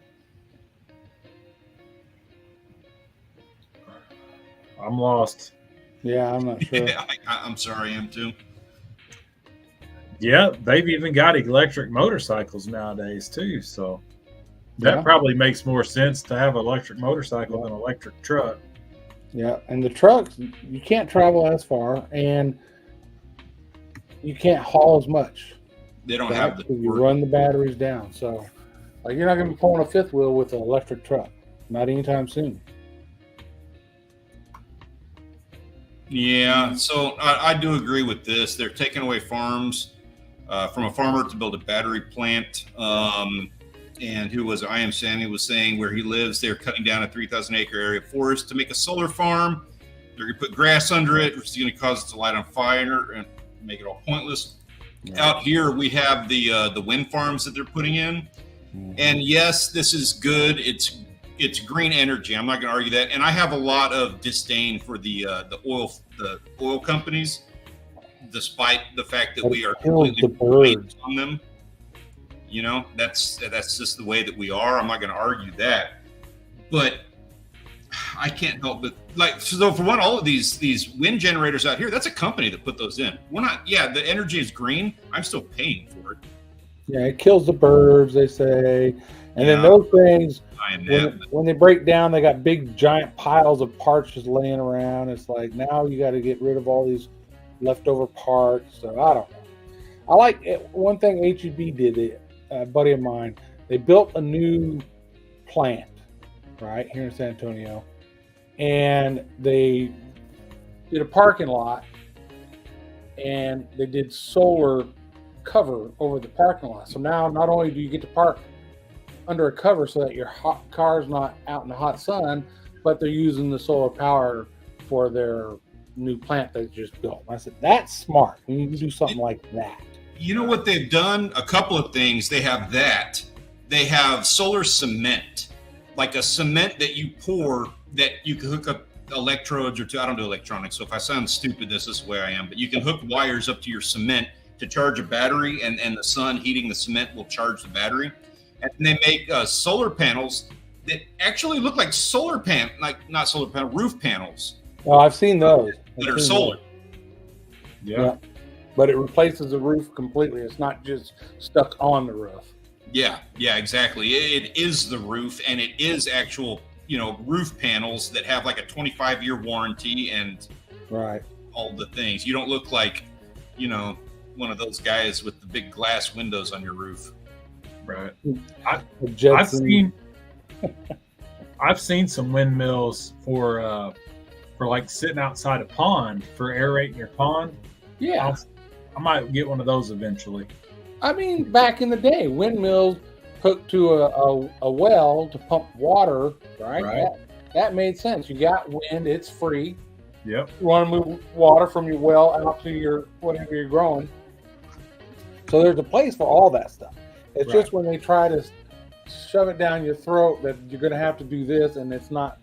I'm lost. Yeah, I'm not sure. I'm sorry, I am too. Yeah, they've even got electric motorcycles nowadays too. So that probably makes more sense to have an electric motorcycle than an electric truck. Yeah, and the trucks, you can't travel as far, and you can't haul as much. They don't have the. You run the batteries down, so like you're not going to be pulling a fifth wheel with an electric truck, not anytime soon. Yeah, so I do agree with this. They're taking away farms from a farmer to build a battery plant. And who was I am Sandy was saying where he lives, they're cutting down a 3,000-acre area of forest to make a solar farm. They're going to put grass under it, which is going to cause it to light on fire and make it all pointless. Yeah. Out here, we have the wind farms that they're putting in. And yes, this is good. It's green energy. I'm not going to argue that. And I have a lot of disdain for the oil companies, despite the fact that we are completely reliant on them. You know, that's just the way that we are. I'm not going to argue that, but I can't help but so for one, all of these wind generators out here, that's a company that put those in. We're not. Yeah, the energy is green. I'm still paying for it. Yeah, it kills the birds, they say, and then those things when they break down, they got big giant piles of parts just laying around. It's like now you got to get rid of all these leftover parts. So I don't know. I like it. One thing HEB did. A buddy of mine, they built a new plant right here in San Antonio, and they did a parking lot, and they did solar cover over the parking lot. So now not only do you get to park under a cover so that your car's not out in the hot sun, but they're using the solar power for their new plant they just built. And I said, that's smart. We need to do something like that. You know what they've done? A couple of things. They have that. They have solar cement, like a cement that you pour that you can hook up electrodes or to. I don't do electronics, so if I sound stupid, this is the way I am. But you can hook wires up to your cement to charge a battery, and the sun heating the cement will charge the battery. And they make solar panels that actually look like roof panels. Oh, I've seen those. That are solar. Yeah. But it replaces the roof completely. It's not just stuck on the roof. Yeah, exactly. It is the roof, and it is actual, roof panels that have like a 25-year warranty and all the things. You don't look like, one of those guys with the big glass windows on your roof. Right. I've seen some windmills for like sitting outside a pond for aerating your pond. Yeah. I might get one of those eventually. I mean, back in the day, windmills hooked to a well to pump water, right? That made sense. You got wind, it's free. Yep. You want to move water from your well out to your whatever you're growing. So there's a place for all that stuff. It's just when they try to shove it down your throat that you're going to have to do this, and it's not.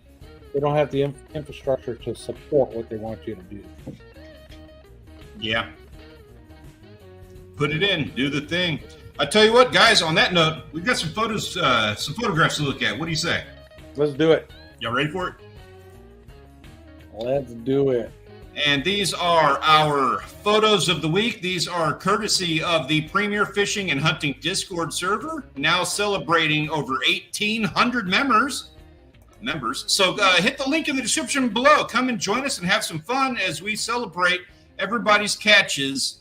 They don't have the infrastructure to support what they want you to do. Yeah. Put it in, do the thing. I tell you what, guys, on that note, we've got some photographs to look at. What do you say? Let's do it. Y'all ready for it? Let's do it. And these are our photos of the week. These are courtesy of the Premier Fishing and Hunting Discord server, now celebrating over 1,800 members. So hit the link in the description below. Come and join us and have some fun as we celebrate everybody's catches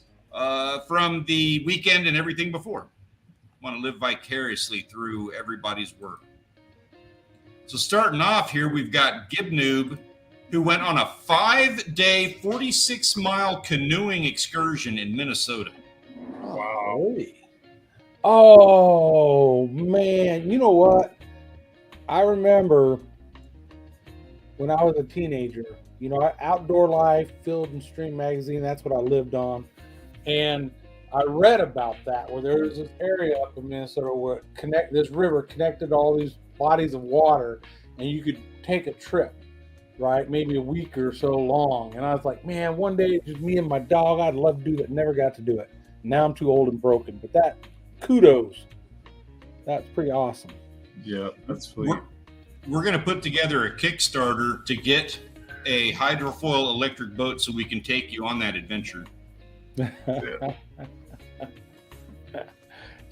from the weekend and everything before. Want to live vicariously through everybody's work. So starting off here, we've got Gibnoob, who went on a 5-day, 46-mile canoeing excursion in Minnesota. Wow. Oh, man. You know what? I remember when I was a teenager. You know, Outdoor Life, Field and Stream magazine, that's what I lived on. And I read about that, where there was this area up in Minnesota where this river connected all these bodies of water, and you could take a trip, right? Maybe a week or so long. And I was like, man, one day just me and my dog, I'd love to do that. Never got to do it. Now I'm too old and broken. But that, kudos. That's pretty awesome. Yeah, that's sweet. We're going to put together a Kickstarter to get a hydrofoil electric boat so we can take you on that adventure. Yeah.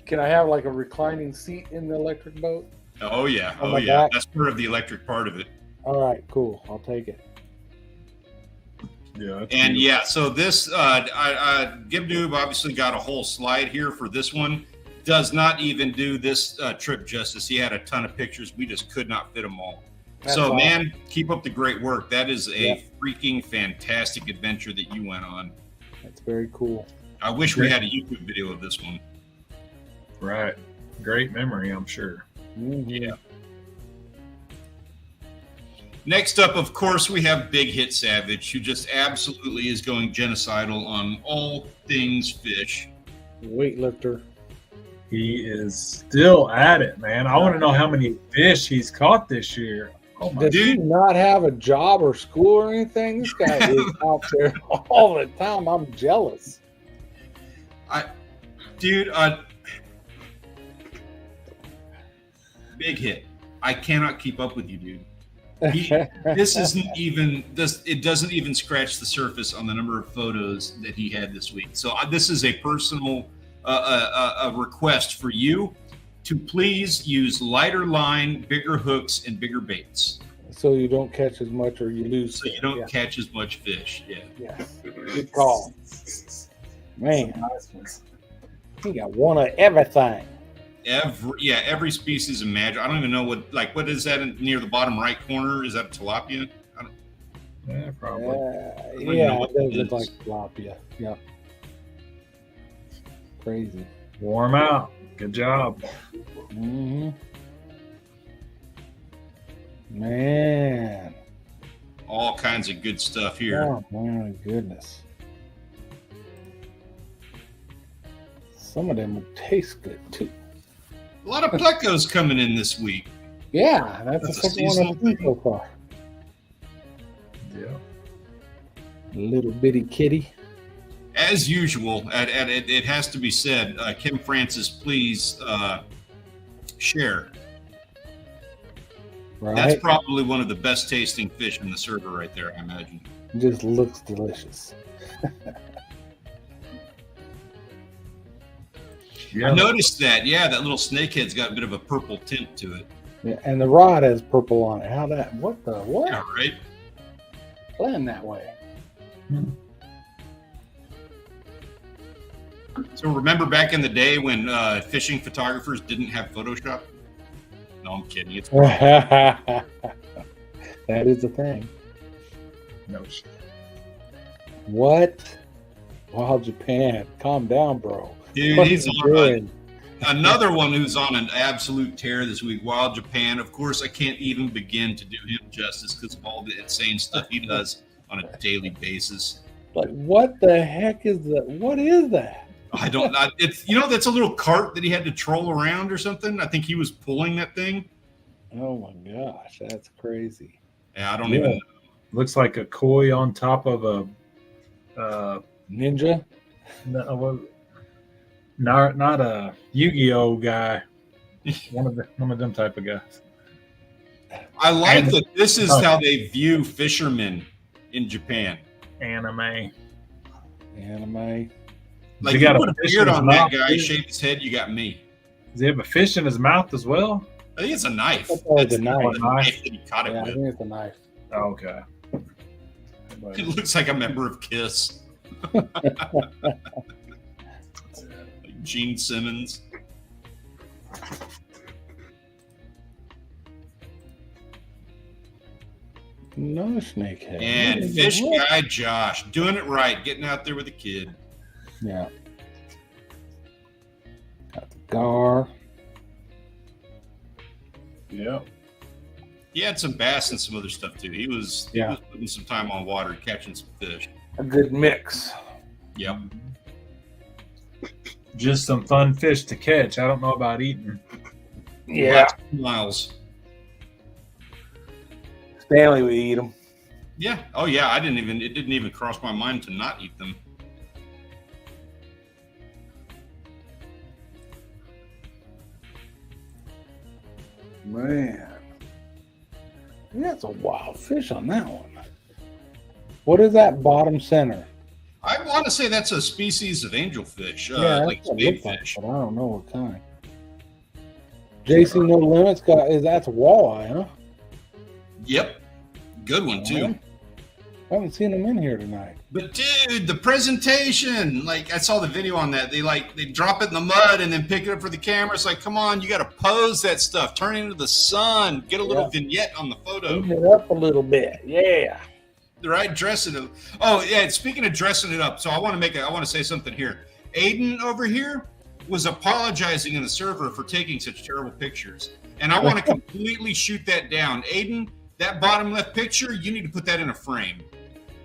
Can I have like a reclining seat in the electric boat? Oh yeah. On Oh my yeah. back? That's part of the electric part of it. All right, cool. I'll take it. Yeah. And yeah, so this GibNoob obviously got a whole slide here for this one. Does not even do this trip justice. He had a ton of pictures. We just could not fit them all. That's so awesome. man, keep up the great work. That is a Yep. freaking fantastic adventure that you went on. That's very cool. I wish we had a YouTube video of this one. Right. Great memory, I'm sure. Mhm. Yeah. Next up, of course, we have Big Hit Savage, who just absolutely is going genocidal on all things fish. Weightlifter. He is still at it, man. I want to know how many fish he's caught this year. Oh my Does he not have a job or school or anything? This guy is out there all the time. I'm jealous. Dude, Big Hit. I cannot keep up with you, dude. This isn't even this. It doesn't even scratch the surface on the number of photos that he had this week. So this is a personal a request for you to please use lighter line, bigger hooks, and bigger baits, So you don't catch as much or you lose. so you don't catch as much fish. Yeah. Yes. Good call. Man, Nice ones. he got one of everything. Every species of magic. I don't even know what is that near the bottom right corner? Is that a tilapia? I don't, Yeah, probably. even know Yeah, what it does it look is. like tilapia. Yep. Crazy. Warm out. Good job. Mm-hmm. Man. all kinds of good stuff here. Oh my goodness. Some of them would taste good too. A lot of plecos coming in this week. Yeah, that's the That's a second one seasonal I've seen thing. so far. Yeah. Little bitty kitty. As usual, it has to be said, Kim Francis, please share. Right? That's probably one of the best tasting fish in the server right there, I imagine. Just looks delicious. Yeah. Oh. I noticed that, that little snakehead's got a bit of a purple tint to it. Yeah, and the rod has purple on it. How that? What the? What? Yeah, right? Playing that way. So remember back in the day when fishing photographers didn't have Photoshop? No, I'm kidding. It's That is a thing. No shit. What? Wild Japan. Calm down, bro. Dude, What he's are you on doing? another one who's on an absolute tear this week. Wild Japan. Of course, I can't even begin to do him justice because of all the insane stuff he does on a daily basis. Like, what the heck is that? What is that? I don't know. It's that's a little cart that he had to troll around or something. I think he was pulling that thing. Oh my gosh, that's crazy. Yeah, I don't even know. Looks like a koi on top of a Ninja? not a Yu-Gi-Oh guy. One of them type of guys. I like And- that this is Oh. how they view fishermen in Japan. Anime. Anime. Like, He you got a put a fish beard in his on that mouth, guy, too. shave his head, you got me. Does he have a fish in his mouth as well? I think it's a knife. Oh, it's a That's knife. the knife that he caught it Yeah, I with. think it's a knife. Oh, okay. It looks like a member of Kiss. Like Gene Simmons. No snakehead. And What is fish it? guy Josh doing it right, getting out there with the kid. Yeah. Got the gar. Yeah. He had some bass and some other stuff too. He was putting some time on water, catching some fish. A good mix. Yep. Just some fun fish to catch. I don't know about eating. Yeah. Miles. Stanley would eat them. Yeah. Oh yeah. It didn't even cross my mind to not eat them. Man. That's a wild fish on that one. What is that bottom center? I want to say that's a species of angelfish, like spade fish. But I don't know what kind. JC No Limits that's a walleye, huh? Yep, good one too. I haven't seen them in here tonight. But dude, the presentation, like I saw the video on that. They drop it in the mud and then pick it up for the camera. It's like, come on, you got to pose that stuff, turn it into the sun, get a little vignette on the photo. Clean it up a little bit, yeah. Right, dressing it. Oh yeah, speaking of dressing it up, so I want to say something here. Aiden over here was apologizing in the server for taking such terrible pictures, and I want to completely shoot that down. Aiden, that bottom left picture, you need to put that in a frame.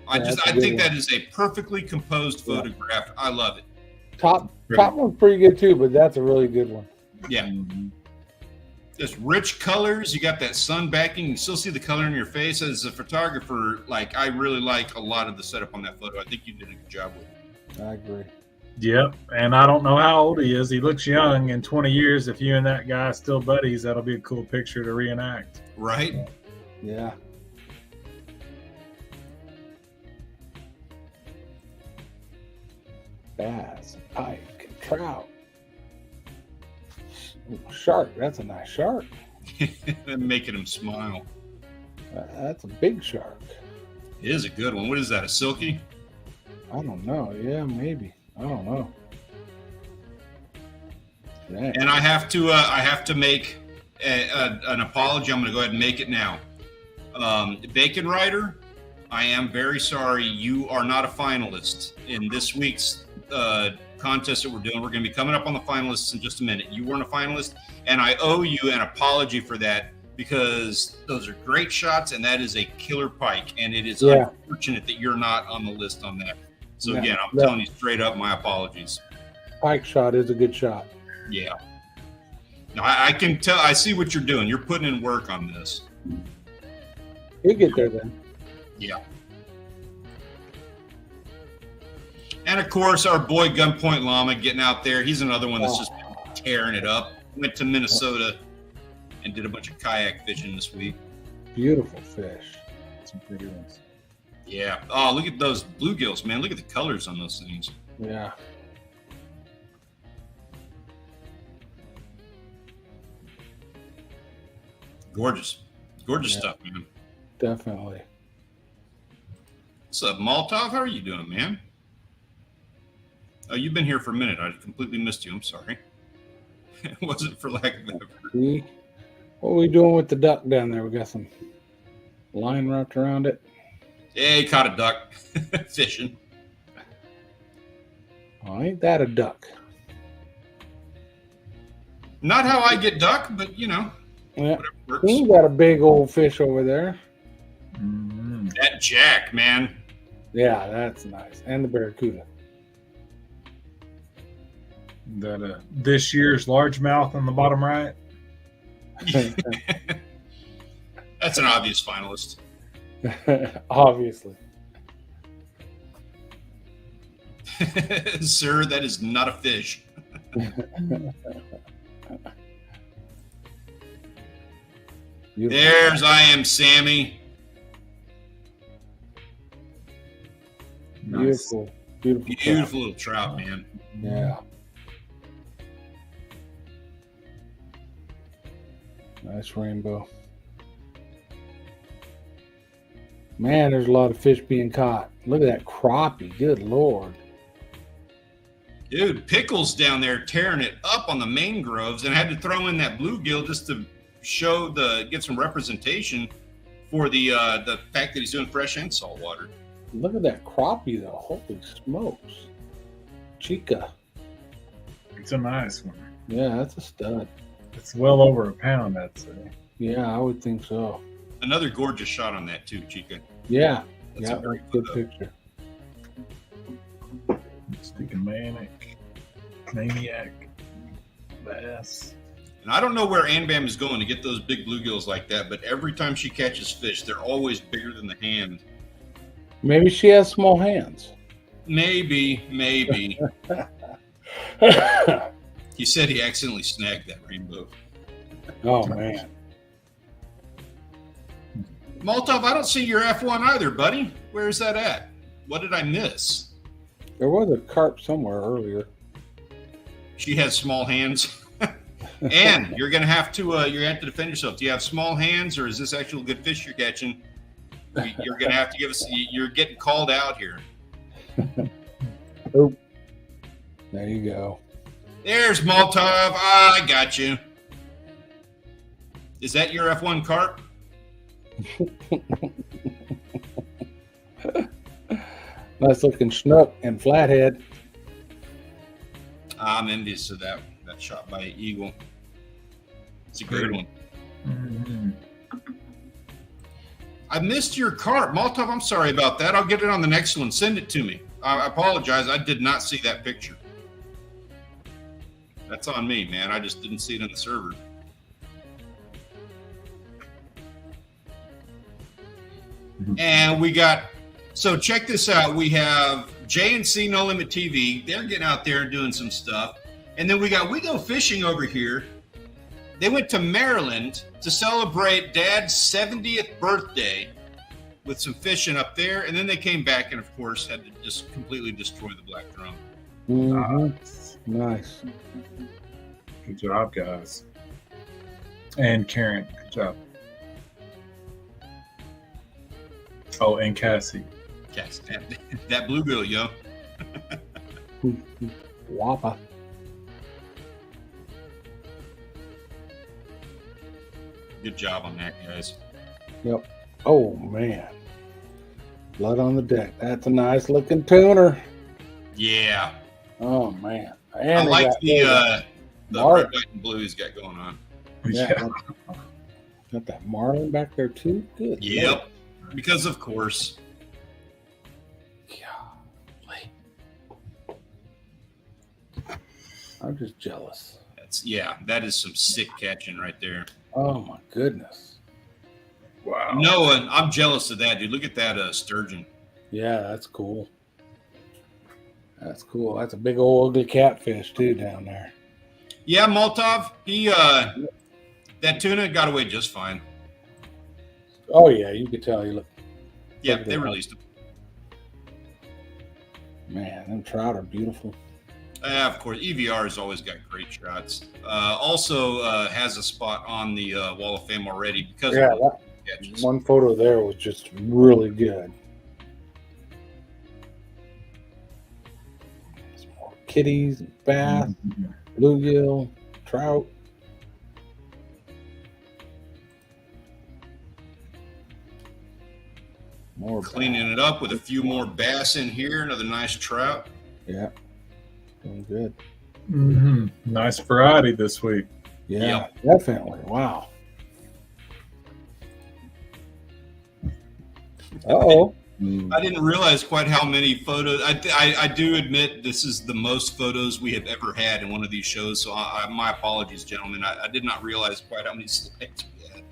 I think that is a perfectly composed photograph. I love it. Top one's pretty good too, but that's a really good one. Yeah. Just rich colors. You got that sun backing. You still see the color in your face. As a photographer, I really like a lot of the setup on that photo. I think you did a good job with it. I agree. Yep. And I don't know how old he is. He looks young. In 20 years, if you and that guy are still buddies, that'll be a cool picture to reenact. Right? Yeah. Bass, pike, trout. Ooh, shark. That's a nice shark. Making him smile. That's a big shark. It is a good one. What is that? A silky? I don't know. Yeah, maybe. I don't know. Dang. And I have to make an apology. I'm going to go ahead and make it now. Bacon Rider, I am very sorry. You are not a finalist in this week's contest that we're doing. We're going to be coming up on the finalists in just a minute. You weren't a finalist, and I owe you an apology for that because those are great shots, and that is a killer pike, and it is unfortunate that you're not on the list on that. So again, I'm telling you straight up, my apologies. Pike shot is a good shot. Yeah. No, I can tell. I see what you're doing. You're putting in work on this. You get there then. Yeah. And of course, our boy Gunpoint Llama getting out there. He's another one that's just tearing it up. Went to Minnesota and did a bunch of kayak fishing this week. Beautiful fish. Some pretty ones. Yeah. Oh, look at those bluegills, man. Look at the colors on those things. Yeah. Gorgeous. Gorgeous stuff, man. Definitely. What's up, Maltov? How are you doing, man? Oh, you've been here for a minute. I completely missed you. I'm sorry. It wasn't for lack of effort. What are we doing with the duck down there? We got some line wrapped around it. Yeah, he caught a duck fishing. Oh, ain't that a duck? Not how I get duck, but Yeah. whatever works. We got a big old fish over there. Mm-hmm. That jack, man. Yeah, that's nice. And the barracuda. That this year's largemouth on the bottom right. That's an obvious finalist. Obviously. Sir, that is not a fish. There's I Am Sammy. Beautiful. Beautiful. Beautiful little trout, man. Yeah. Nice rainbow. Man, there's a lot of fish being caught. Look at that crappie. Good Lord. Dude, Pickle's down there tearing it up on the mangroves, and I had to throw in that bluegill just to show get some representation for the fact that he's doing fresh and salt water. Look at that crappie, though. Holy smokes. Chica. It's a nice one. Yeah, that's a stud. It's well over a pound, I'd say. Yeah, I would think so. Another gorgeous shot on that too, Chica. Yeah. That's Yeah, a great good photo. picture. Speaking maniac bass. And I don't know where Ann Bam is going to get those big bluegills like that, but every time she catches fish, they're always bigger than the hand. Maybe she has small hands. Maybe. He said he accidentally snagged that rainbow. Oh man. Maltov, I don't see your F1 either, buddy. Where's that at? What did I miss? There was a carp somewhere earlier. She has small hands. And you're gonna have to defend yourself. Do you have small hands, or is this actual good fish you're catching? You're gonna have to give us. You're getting called out here. Oh, there you go. There's Maltov. I got you. Is that your F1 carp? Nice looking snook and flathead. I'm envious of that shot by Eagle. It's a good one. Mm-hmm. I missed your carp. Maltov, I'm sorry about that. I'll get it on the next one. Send it to me. I apologize. I did not see that picture. That's on me, man. I just didn't see it on the server. And we got, so check this out. We have J&C No Limit TV. They're getting out there and doing some stuff. And then we got We Go Fishing over here. They went to Maryland to celebrate Dad's 70th birthday with some fishing up there. And then they came back and, of course, had to just completely destroy the black drum. Mm-hmm. Nice. Good job, guys. And Karen, good job. Oh, and Cassie. Cassie, that bluegill, yo. Wappa. Good job on that, guys. Yep. Oh man. Blood on the deck. That's a nice looking tuner. Yeah. Oh man. I And like the red, Marlin. white, and blue he's got going on. Yeah. Got that marlin back there too. Good. Yep. Because of course. Golly. I'm just jealous. That is some sick catching right there. Oh my goodness. Wow. Noah, I'm jealous of that, dude. Look at that sturgeon. Yeah, that's cool. That's cool. That's a big old ugly catfish too down there. Yeah, Maltov, he that tuna got away just fine. Oh yeah, you could tell he looked. Yeah, they released him. Man, them trout are beautiful. Of course, EVR has always got great shots. Also has a spot on the Wall of Fame already because of the catches. One photo there was just really good. Some more kitties, bass, bluegill, trout. More Cleaning it up with a few more bass in here. Another nice trout. Yeah, doing good. Mm-hmm. Nice variety this week. Yeah, definitely. Wow. Uh-oh. I didn't realize quite how many photos. I do admit this is the most photos we have ever had in one of these shows. So my apologies, gentlemen. I did not realize quite how many slides we had.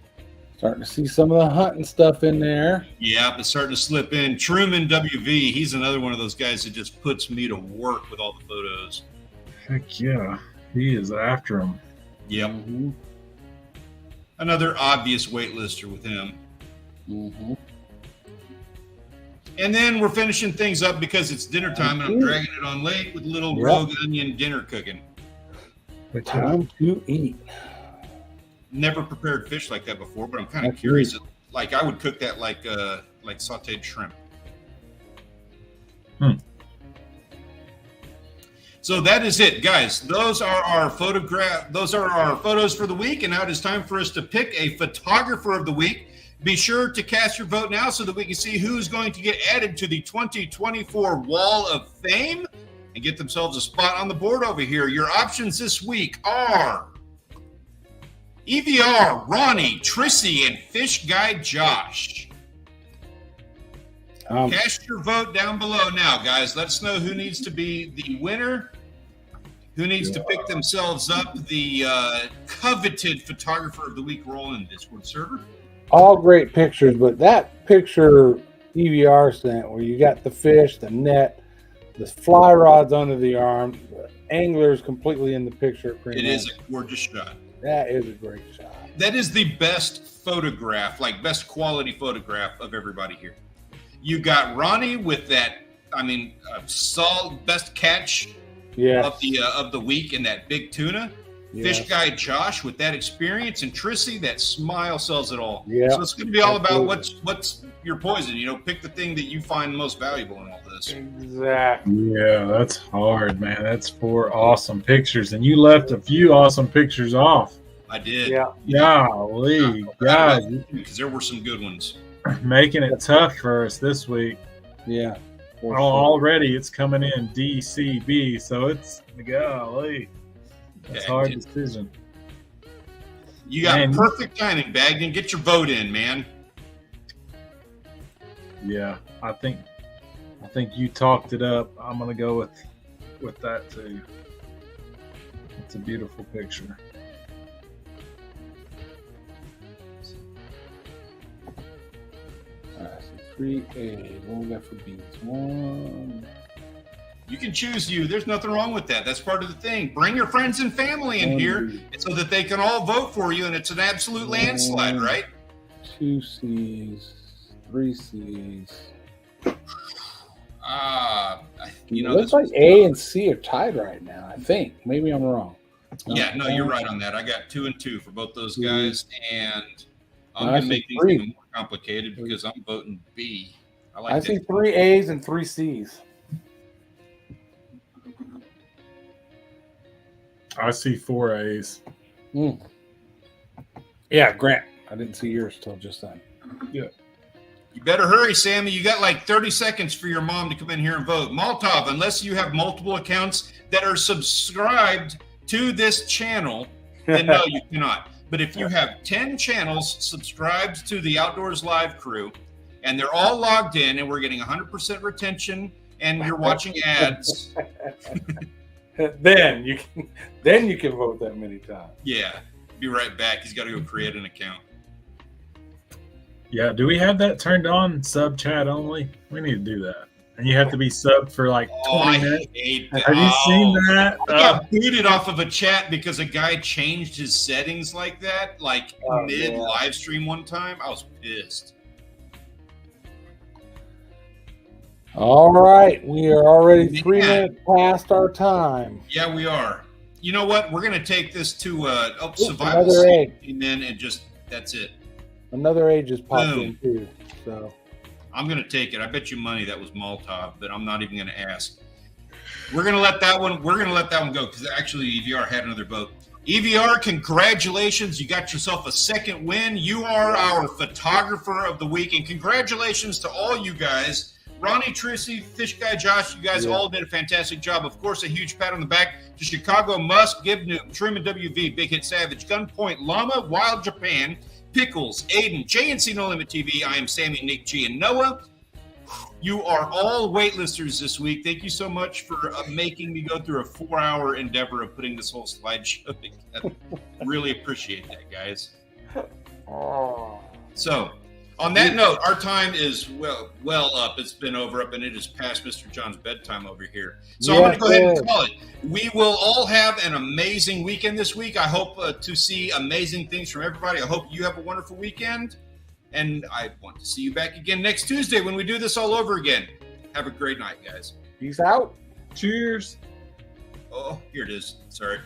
Starting to see some of the hunting stuff in there. Yeah, it's starting to slip in. Truman WV, he's another one of those guys that just puts me to work with all the photos. Heck yeah. He is after him. Yep. Mm-hmm. Another obvious waitlister with him. Mm-hmm. And then we're finishing things up because it's dinner time and I'm dragging it on late with a little rogue onion dinner cooking. Time to eat. Never prepared fish like that before, but I'm kind of curious. Like I would cook that like sauteed shrimp. So that is it, guys. Those are our photos for the week, and now it is time for us to pick a photographer of the week. Be sure to cast your vote now so that we can see who's going to get added to the 2024 Wall of Fame and get themselves a spot on the board over here. Your options this week are EVR, Ronnie, Trissy, and Fish Guy Josh. Cast your vote down below now, guys. Let us know who needs to be the winner, who needs to pick themselves up the coveted photographer of the week role in the Discord server. All great pictures, but that picture EVR sent where you got the fish, the net, the fly rods under the arm, the angler's completely in the picture. It is a gorgeous shot. That is a great shot. That is the best photograph, like best quality photograph of everybody here. You got Ronnie with that, solid best catch of the week in that big tuna. Yes. Fish Guy Josh with that experience, and Trissy, that smile sells it all. Yeah. So it's going to be all about what's your poison. Pick the thing that you find most valuable in all this. Exactly. Yeah, that's hard, man. That's 4 awesome pictures, and you left a few awesome pictures off. I did. Yeah. Golly, guys, because there were some good ones. Making it tough for us this week. Yeah. Already it's coming in DCB, so it's golly. That's a hard decision. You got perfect timing, Bagden. Get your vote in, man. Yeah, I think you talked it up. I'm gonna go with that too. It's a beautiful picture. All right, so 3A. What we got for beans? 1. You can choose you. There's nothing wrong with that. That's part of the thing. Bring your friends and family in here so that they can all vote for you, and it's an absolute landslide, right? 2 C's, 3 C's. It looks like A and C are tied right now. I think. Maybe I'm wrong. Yeah, no, you're right on that. I got 2 and 2 for both those guys, and I'm going to make these even more complicated because I'm voting B. I see 3 A's and 3 C's. I see 4 A's. Yeah, Grant. I didn't see yours till just then. Yeah. You better hurry, Sammy. You got like 30 seconds for your mom to come in here and vote. Maltov, unless you have multiple accounts that are subscribed to this channel, then no, you cannot. But if you have 10 channels subscribed to the Outdoors Live crew, and they're all logged in, and we're getting 100% retention, and you're watching ads, then you can vote that many times. Yeah, be right back. He's got to go create an account. Yeah, do we have that turned on, sub chat only? We need to do that. And you have to be subbed for like 20 minutes. Have you seen that? I got booted off of a chat because a guy changed his settings like that, mid live stream one time. I was pissed. All right, we are already 3 minutes past our time. Yeah, we are. You know what? We're going to take this to survival safety, man, and just that's it. Another A just popped in too. So I'm going to take it. I bet you money that was Maltov, but I'm not even going to ask. We're going to let that one. We're going to let that one go because actually EVR had another vote. EVR, congratulations! You got yourself a second win. You are our photographer of the week, and congratulations to all you guys. Ronnie, Trissy, Fish Guy, Josh, you guys all did a fantastic job. Of course, a huge pat on the back to Chicago, Musk, Gibnoob, Truman WV, Big Hit Savage, Gunpoint, Llama, Wild Japan, Pickles, Aiden, JNC No Limit TV. I am Sammy, Nick G, and Noah. You are all waitlisters this week. Thank you so much for making me go through a 4-hour endeavor of putting this whole slideshow together. Really appreciate that, guys. So, on that note, our time is well up. It's been up, and it is past Mr. John's bedtime over here. So I'm going to go ahead and call it. We will all have an amazing weekend this week. I hope to see amazing things from everybody. I hope you have a wonderful weekend, and I want to see you back again next Tuesday when we do this all over again. Have a great night, guys. Peace out. Cheers. Oh, here it is. Sorry.